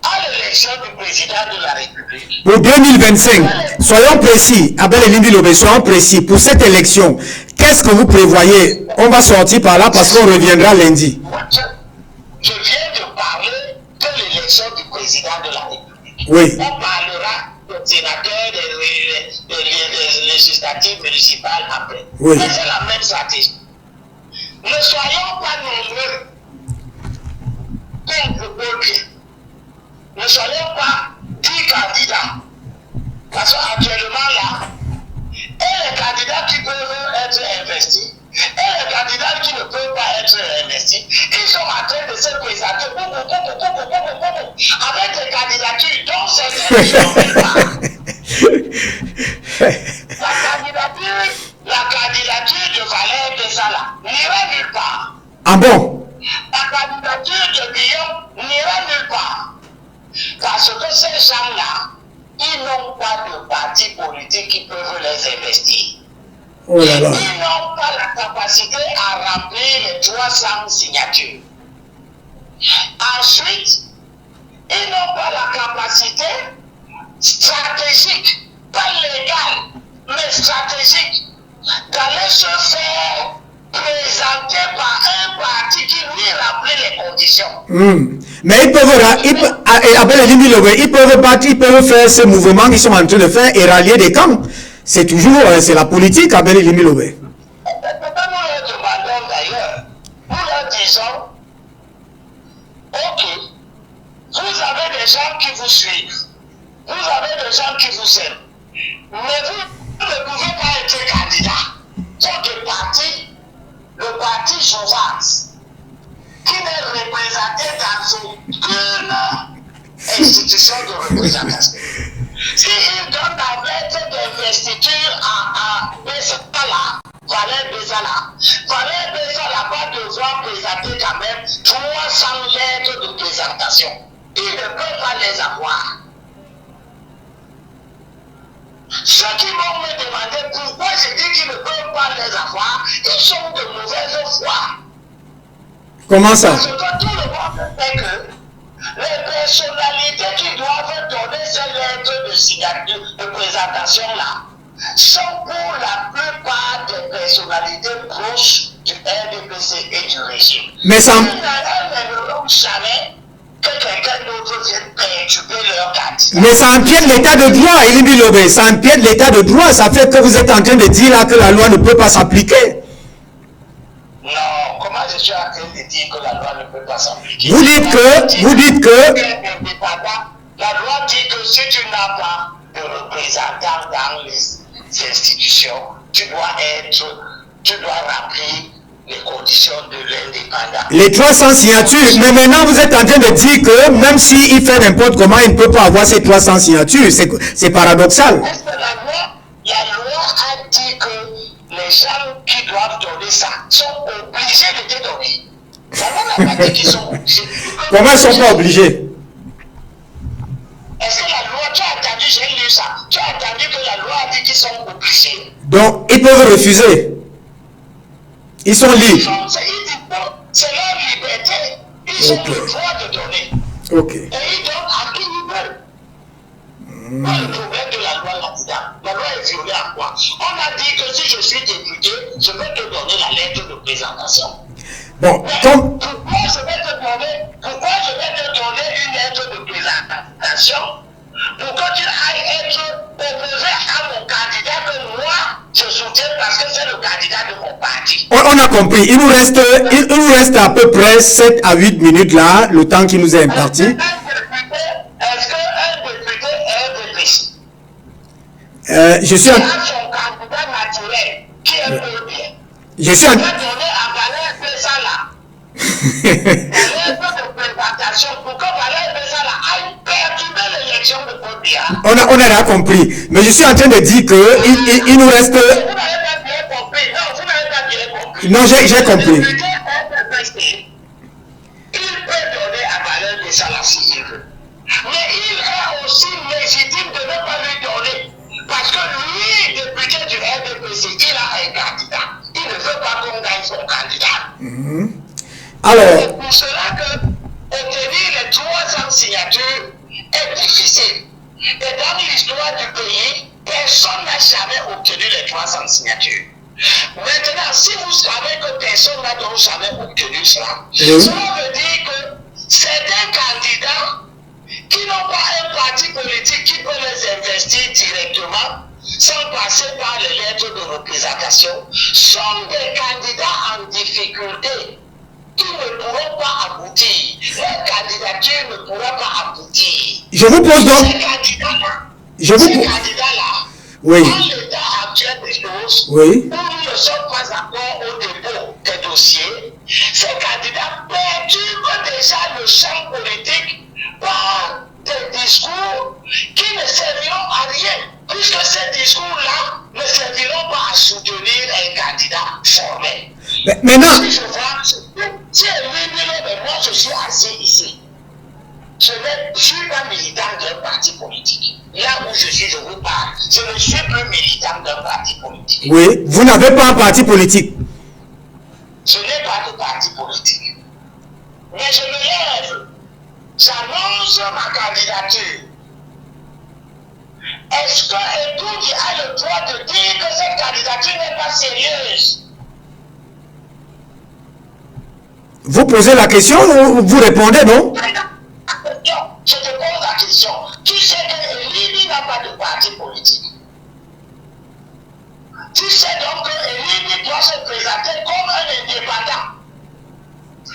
à l'élection du président de la République. Pour 2025, soyons précis, Abel Elimbi Lobé, soyons précis. Pour cette élection, qu'est-ce que vous prévoyez? On va sortir par là parce qu'on reviendra lundi. Je viens de parler de l'élection du président de la République. Oui. On parlera des sénateurs, des législatives municipales après. Oui. Mais c'est la même stratégie. Ne soyons pas nombreux. Qu'on propose bien. Ne soyons pas 10 candidats. Parce qu'actuellement là, et les candidats qui peuvent être investis, et les candidats qui ne peuvent pas être investis, ils sont en train de se présenter avec des candidatures dont certaines ne sont même pas. La candidature de Valère Besala n'ira nulle part. Ah bon? La candidature de Guillaume n'ira nulle part. Parce que ces gens-là, ils n'ont pas de parti politique qui peuvent les investir. Oh là là. Ils n'ont pas la capacité à remplir les 300 signatures. Ensuite, ils n'ont pas la capacité stratégique, pas légale, mais stratégique, d'aller se faire présenter par un parti qui lui remplit les conditions. Mais ils peuvent battre, ils peuvent faire ce mouvement qu'ils sont en train de faire et rallier des camps. C'est toujours, c'est la politique, Abel Elimbi Lobé. Nous leur demandons d'ailleurs, nous leur disons, ok, vous avez des gens qui vous suivent, vous avez des gens qui vous aiment, mais vous ne pouvez pas être candidat. Pour des partis, le parti Jouvas, qui n'est représenté dans aucune institution de représentation. S'il donne la lettre d'investiture à Besala, Valère Besala va devoir présenter quand même 300 lettres de présentation. Il ne peut pas les avoir. Ceux qui vont me demander pourquoi je dis qu'ils ne peuvent pas les avoir, ils sont de mauvaise foi. Comment ça? Parce que tout le monde sait que les personnalités qui doivent donner ces lettres de signature, de présentation-là, sont pour la plupart des personnalités proches du RDPC et du régime. Mais ça... Elles n'aimeront jamais que quelqu'un d'autre vienne perturber leur candidat. Mais ça empiète l'état de droit, Elimbi Lobé. Ça empiète l'état de droit. Ça fait que vous êtes en train de dire là que la loi ne peut pas s'appliquer. Non, comment je suis en train de dire que la loi ne peut pas s'appliquer? Vous dites que... La loi dit que si tu n'as pas de représentant dans les institutions, tu dois remplir les conditions de l'indépendance. Les 300 signatures, mais maintenant vous êtes en train de dire que même s'il fait n'importe comment, il ne peut pas avoir ces 300 signatures. C'est paradoxal. Est-ce que la loi a dit que les gens qui doivent donner ça sont obligés de te donner? La loi n'a pas dit qu'ils sont obligés. Comment ils ne sont pas obligés? Est-ce que la loi, tu as entendu, j'ai lu ça, tu as entendu que la loi a dit qu'ils sont obligés? Donc, ils peuvent refuser. Ils sont libres. C'est leur liberté. Ils ont le droit de donner. Ok. Et ils donnent Pas le problème de la loi là-dedans. La loi est violée à quoi? On a dit que si je suis député, je vais te donner la lettre de présentation. Bon, Mais comme... pourquoi je vais te donner une lettre de présentation pour que tu ailles être opposé à mon candidat que moi je soutiens parce que c'est le candidat de mon parti. On a compris. Il nous reste à peu près 7 à 8 minutes là, le temps qui nous est imparti. Est-ce qu'un député est député? Je suis Il en... a son candidat naturel qui est peu bien. Je suis en... On va donner à Valère Bessala la lettre de présentation pour que Valère Bessala aille perturber l'élection de Côte d'Ivoire. On a compris. Mais je suis en train de dire que il nous reste... Vous n'avez pas bien compris. Non, vous n'avez pas bien compris. Non, j'ai compris. Le député est député. Il peut donner à Valère Bessala s'il veut. Mais il est aussi légitime de ne pas lui donner. Parce que lui, député du RDPC, il a un candidat. Il ne veut pas qu'on gagne son candidat. Alors, C'est pour cela que obtenir les 300 signatures est difficile. Et dans l'histoire du pays, personne n'a jamais obtenu les 300 signatures. Maintenant, si vous savez que personne n'a donc jamais obtenu cela, cela veut dire que certains candidats qui n'ont pas un parti politique qui peut les investir directement, sans passer par les lettres de représentation, sont des candidats en difficulté qui ne pourront pas aboutir. Leur candidature ne pourra pas aboutir. je vous pose donc... Ces candidats-là, Oui. dans l'état actuel des choses, Oui. où nous ne sommes pas encore au dépôt des dossiers, ces candidats perturbent déjà le champ politique par des discours qui ne serviront à rien, puisque ces discours-là ne serviront pas à soutenir un candidat formel. Maintenant... Si je vois, si mais moi je suis assis ici, je ne suis pas militant d'un parti politique. Là où je suis, je vous parle, je ne suis plus militant d'un parti politique. Oui, vous n'avez pas un parti politique. Je n'ai pas de parti politique. Mais je me lève, j'annonce ma candidature. Est-ce que Edoudi a le droit de dire que cette candidature n'est pas sérieuse? Vous posez la question ou vous répondez, non? Je te pose la question. Tu sais que Libye n'a pas de parti politique. Tu sais donc que Libye doit se présenter comme un indépendant.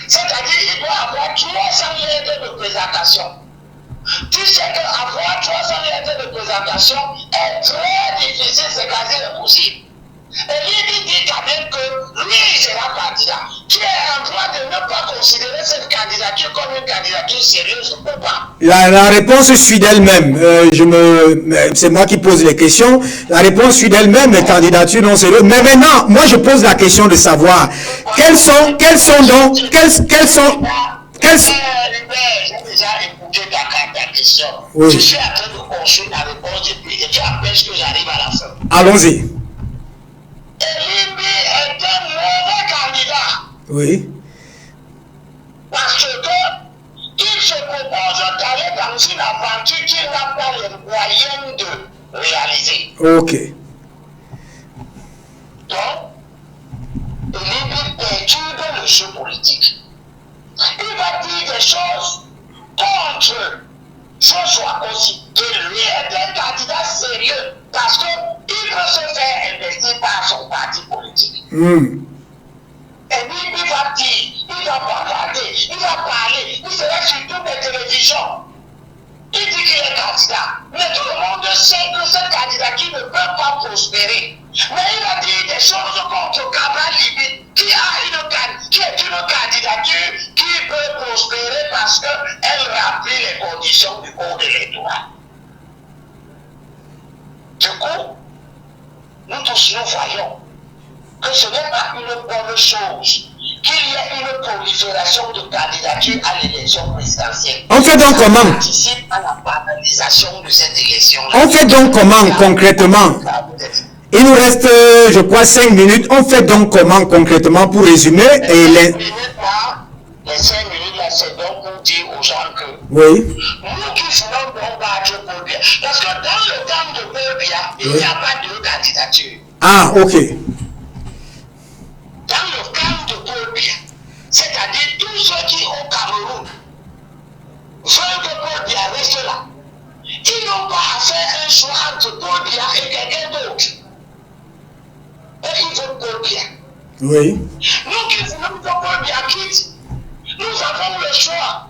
C'est-à-dire qu'il doit avoir 300 lettres de présentation. Tu sais qu'avoir 300 lettres de présentation est très difficile, c'est quasi impossible. Et lui dit quand même que lui sera candidat. Tu es en droit de ne pas considérer cette candidature comme une candidature sérieuse ou pas? La réponse suit d'elle-même. C'est moi qui pose les questions. La réponse suit d'elle-même, les candidatures non sérieuses. Mais maintenant, moi je pose la question de savoir quelles sont J'ai déjà écouté ta question. Oui. Je suis en train de construire la réponse depuis et tu empêches que j'arrive à la fin. Allons-y. Libye est un mauvais candidat. Oui. Parce qu'il se propose d'aller dans une aventure qu'il n'a pas les moyens de réaliser. Ok. Donc, Libye perturbe le jeu politique. Il va dire des choses contre ce soit aussi que lui est un candidat sérieux parce qu'il peut se faire investir par son parti politique. Et lui, il va dire, il va bavarder, il va parler, il sera sur toutes les télévisions. Il dit qu'il est candidat. Mais tout le monde sait que ce candidature ne peut pas prospérer. Mais il a dit des choses contre Cabral Libye, qui est une candidature qui peut prospérer parce qu'elle remplit les conditions du code électoral. Du coup, nous tous nous voyons que ce n'est pas une bonne chose qu'il y ait une prolifération de candidatures à l'élection présidentielle. On fait donc comment? Participe à la banalisation de cette élection. On fait donc comment concrètement? Il nous reste, je crois, 5 minutes. On fait donc comment concrètement pour résumer et les 5 minutes là, c'est donc pour dire aux gens que oui. nous qui voulons donc battre pour bien. Parce que dans le camp de Paul Biya, il n'y a pas de candidature. Ah, ok. Dans le camp de Paul Biya, c'est-à-dire tous ceux qui au Cameroun veulent que Paul Biya reste là, ils n'ont pas à faire un choix entre Paul Biya et quelqu'un d'autre. Et ils veulent Paul Biya. Oui. Nous qui voulons que Paul Biya quitte, nous avons le choix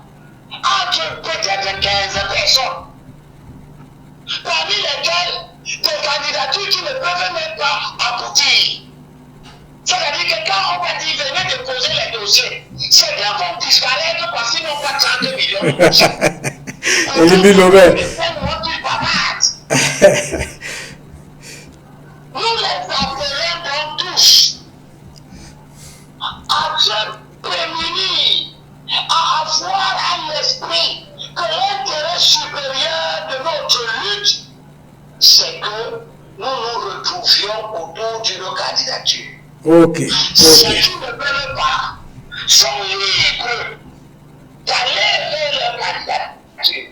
entre peut-être 15 personnes, parmi lesquelles des candidatures qui ne peuvent même pas aboutir. C'est-à-dire que quand on va dire venez déposer les dossiers, ces gars vont disparaître parce qu'ils n'ont pas 30 millions de dossiers. Olivier Lobert. Nous les appelons donc tous à se prémunir, à avoir à l'esprit que l'intérêt supérieur de notre lutte, c'est que nous nous retrouvions autour d'une candidature. Ok. Ceux qui ne veulent pas sont libres d'aller vers leur candidature.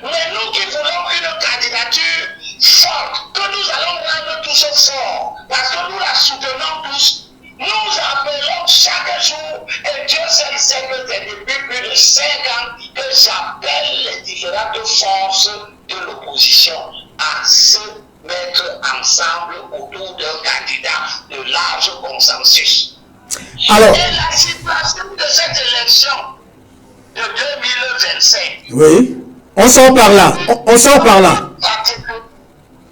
Mais nous qui voulons une candidature forte, que nous allons rendre tous forts, parce que nous la soutenons tous, nous appelons chaque jour, et Dieu seul sait que c'est depuis plus de 5 ans que j'appelle les différentes forces de l'opposition à se mettre ensemble autour d'un candidat de large consensus. Alors, et la situation de cette élection de 2025. Oui. On sort par là. On sort par là.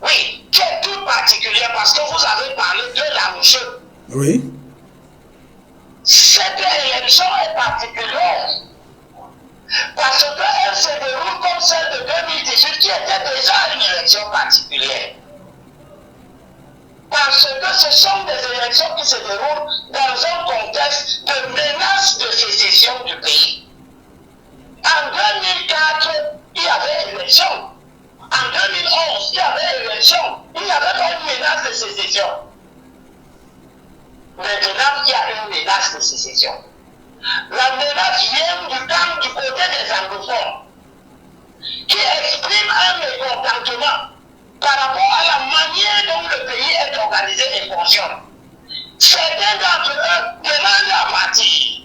Oui, qui est tout particulier parce que vous avez parlé de l'enjeu. Oui. Cette élection est particulière parce qu'elle se déroule comme celle de 2018 qui était déjà une élection particulière. Parce que ce sont des élections qui se déroulent dans un contexte de menace de sécession du pays. En 2004, il y avait élection. En 2011, il y avait élection. Il n'y avait pas une menace de sécession. Maintenant, il y a une menace de sécession. La menace vient du côté des anglophones qui expriment un mécontentement par rapport à la manière dont le pays est organisé et fonctionne. Certains d'entre eux demandent à partir.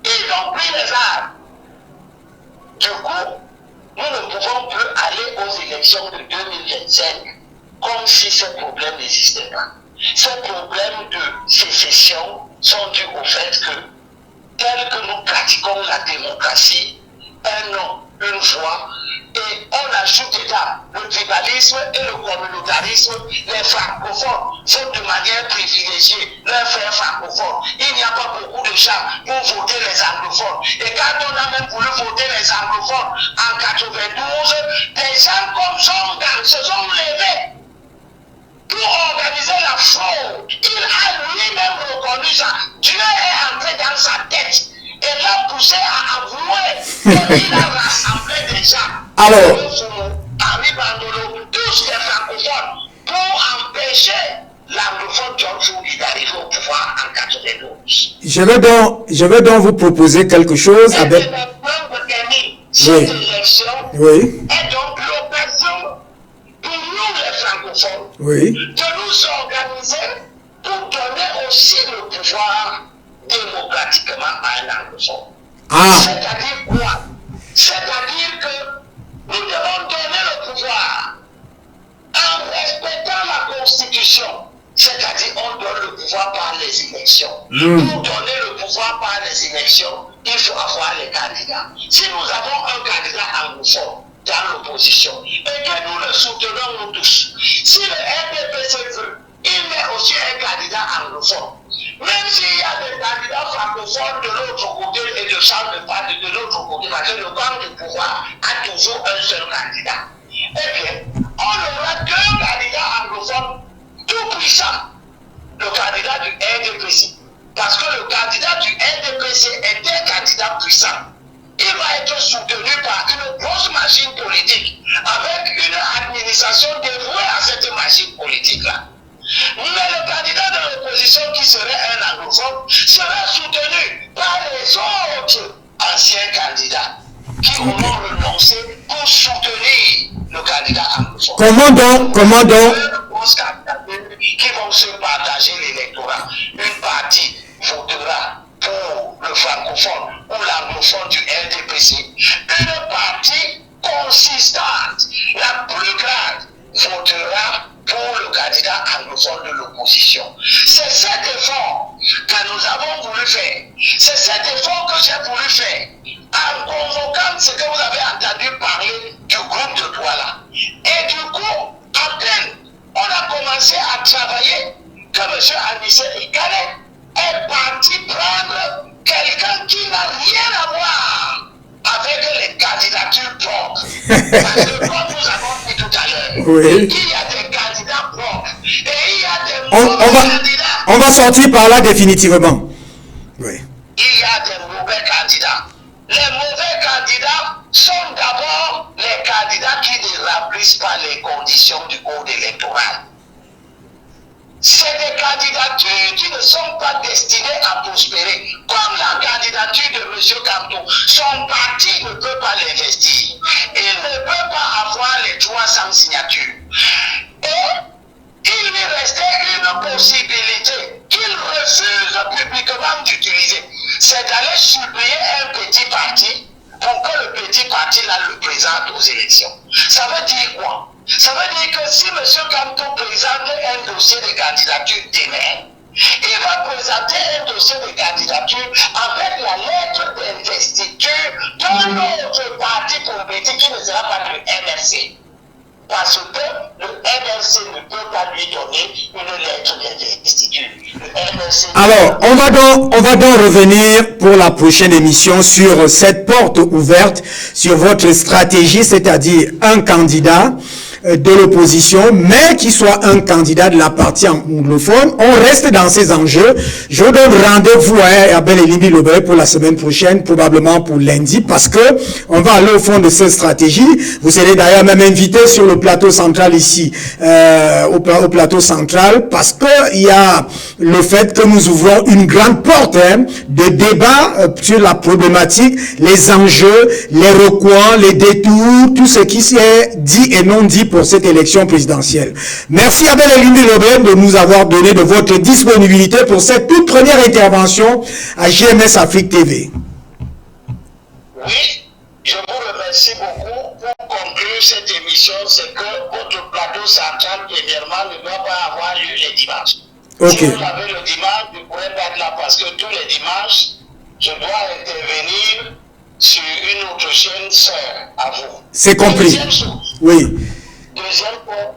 Ils ont pris les armes. Du coup, nous ne pouvons plus aller aux élections de 2025 comme si ce problème n'existait pas. Ces problèmes de sécession sont dus au fait que, tel que nous pratiquons la démocratie, un nom, une voix, et on ajoute dedans le tribalisme et le communautarisme, les francophones sont de manière privilégiée leurs frères francophones. Il n'y a pas beaucoup de gens pour voter les anglophones. Et quand on a même voulu voter les anglophones en 92, des gens comme Zongan se sont levés pour organiser la fraude. Il a lui-même reconnu ça. Dieu est entré dans sa tête et l'a poussé à avouer qu'il a rassemblé des gens. Alors, Henri Bandolo, tous les francophones, pour empêcher l'anglophone John Fouki d'arriver au pouvoir en 92. Je vais donc vous proposer quelque chose avec... Cette élection Oui. est donc l'occasion pour nous les francophones Oui. de nous organiser pour donner aussi le pouvoir démocratiquement à un anglophone. Ah. C'est-à-dire quoi? C'est-à-dire que nous devons donner le pouvoir en respectant la Constitution. C'est-à-dire on donne le pouvoir par les élections. Pour donner le pouvoir par les élections, il faut avoir les candidats. Si nous avons un candidat anglophone dans l'opposition et que nous le soutenons nous tous, si le RDPC veut, il met aussi un candidat anglophone. Même s'il y a des candidats francophones de l'autre côté et de Charles de l'autre côté, parce que le camp du pouvoir a toujours un seul candidat. Eh bien, on aura deux candidats anglophones tout puissants. Le candidat du RDPC. Parce que le candidat du RDPC est un candidat puissant. Il va être soutenu par une grosse machine politique, avec une administration dévouée à cette machine politique-là. Mais le candidat de l'opposition qui serait un anglophone serait soutenu par les autres anciens candidats qui auront renoncé pour soutenir Comment donc? Qui vont se partager l'électorat. Une partie votera pour le francophone ou l'anglophone du LDPC. Une partie consistante, la plus grande, votera pour le candidat anglophone de l'opposition. C'est cet effort que nous avons voulu faire. C'est cet effort que j'ai voulu faire en convoquant ce que vous avez entendu parler du groupe de Douala. Et du coup, à peine on a commencé à travailler que M. Anissé Ikané est parti prendre quelqu'un qui n'a rien à voir avec les candidatures propres. Parce que comme nous avons dit tout à l'heure, oui, il y a des candidats propres et il y a des mauvais candidats. On va sortir par là définitivement. Oui. Il y a des mauvais candidats. Les mauvais candidats sont d'abord les candidats qui ne remplissent pas les conditions du code électoral. C'est des candidatures qui ne sont pas destinées à prospérer. Comme la candidature de M. Kamto, son parti ne peut pas l'investir. Il ne peut pas avoir les 300 signatures. Et il lui restait une possibilité qu'il refuse publiquement d'utiliser. C'est d'aller supplier un petit parti pour que le petit parti là le présente aux élections. Ça veut dire quoi? Ça veut dire que si M. Kamto présente un dossier de candidature demain, il va présenter un dossier de candidature avec la lettre d'investiture d'un autre parti politique qui ne sera pas le MRC. Parce que le MRC ne peut pas lui donner une lettre d'investiture. Alors, on va donc revenir pour la prochaine émission sur cette porte ouverte, sur votre stratégie, c'est-à-dire un candidat de l'opposition, mais qui soit un candidat de la partie anglophone. On reste dans ces enjeux. Je vous donne rendez-vous à Abel Elimbi Lobé pour la semaine prochaine, probablement pour lundi, parce que on va aller au fond de cette stratégie. Vous serez d'ailleurs même invité sur le plateau central ici, au plateau central, parce que il y a le fait que nous ouvrons une grande porte de débat sur la problématique, les enjeux, les recoins, les détours, tout ce qui est dit et non dit pour cette élection présidentielle. Merci Abel Elimbi Lobé de nous avoir donné de votre disponibilité pour cette toute première intervention à GMS Afrique TV. Oui, je vous remercie beaucoup. Pour conclure cette émission, c'est que votre plateau central, premièrement, ne doit pas avoir lieu les dimanches. Okay. Si vous avez le dimanche, vous pourrez pas être là parce que tous les dimanches, je dois intervenir sur une autre chaîne sœur à vous. C'est compris. Deuxième chose. Oui. Deuxième point,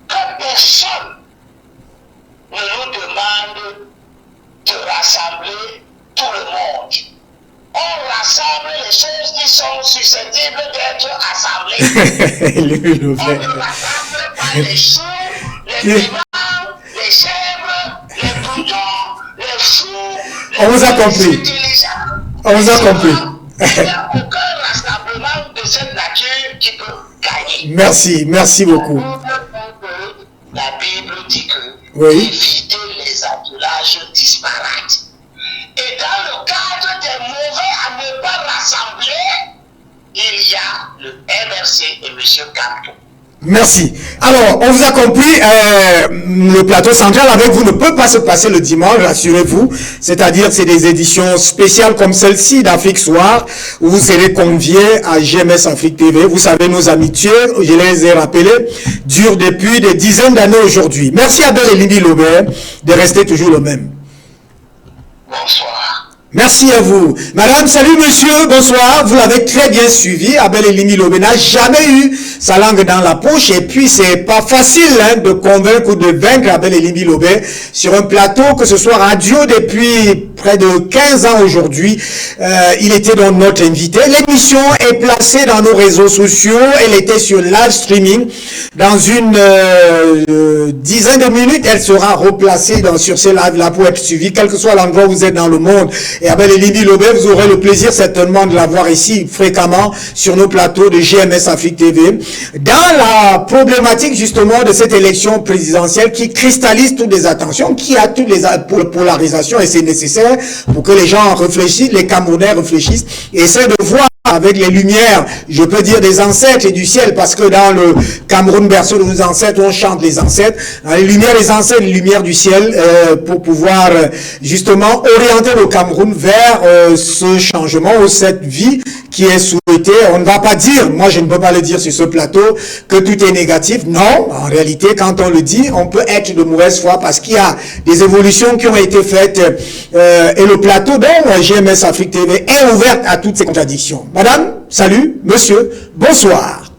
que personne ne nous demande de rassembler tout le monde. On rassemble les choses qui sont susceptibles d'être assemblées. On ne rassemble pas les choux, les piments, les chèvres, les boutons, les choux, On vous a compris. On vous a compris. Il n'y a aucun rassemblement de cette nature qui peut gagner. Merci beaucoup. La Bible dit que oui, éviter les attelages disparates. Et dans le cadre des mauvais à ne pas rassembler, il y a le MRC et M. Kamto. Merci. Alors, on vous a compris, le plateau central avec vous ne peut pas se passer le dimanche, rassurez-vous. C'est-à-dire, c'est des éditions spéciales comme celle-ci d'Afrique Soir, où vous serez conviés à GMS Afrique TV. Vous savez, nos amitiés, je les ai rappelées, durent depuis des dizaines d'années aujourd'hui. Merci à Abel Elimbi Lobé de rester toujours le même. Bonsoir. Merci à vous. Madame, salut monsieur, bonsoir. Vous l'avez très bien suivi. Abel Elimbi Lobé n'a jamais eu sa langue dans la poche. Et puis, c'est pas facile de convaincre ou de vaincre Abel Elimbi Lobé sur un plateau, que ce soit radio depuis près de 15 ans aujourd'hui. Il était donc notre invité. L'émission est placée dans nos réseaux sociaux. Elle était sur live streaming. Dans une dizaine de minutes, elle sera replacée sur ces lives-là pour être suivie, quel que soit l'endroit où vous êtes dans le monde. Et Abel Elimbi Lobé, vous aurez le plaisir certainement de la voir ici fréquemment sur nos plateaux de GMS Afrique TV. Dans la problématique justement de cette élection présidentielle qui cristallise toutes les attentions, qui a toutes les polarisations, et c'est nécessaire pour que les gens réfléchissent, les Camerounais réfléchissent et essaient de voir avec les lumières, je peux dire des ancêtres et du ciel, parce que dans le Cameroun, berceau de nos ancêtres, on chante les ancêtres, les lumières des ancêtres, les lumières du ciel, pour pouvoir justement orienter le Cameroun vers ce changement ou cette vie qui est souhaitée. On ne va pas dire, moi je ne peux pas le dire sur ce plateau, que tout est négatif. Non, en réalité, quand on le dit, on peut être de mauvaise foi parce qu'il y a des évolutions qui ont été faites et le plateau dont GMS Afrique TV est ouvert à toutes ces contradictions. Madame, salut, monsieur, bonsoir.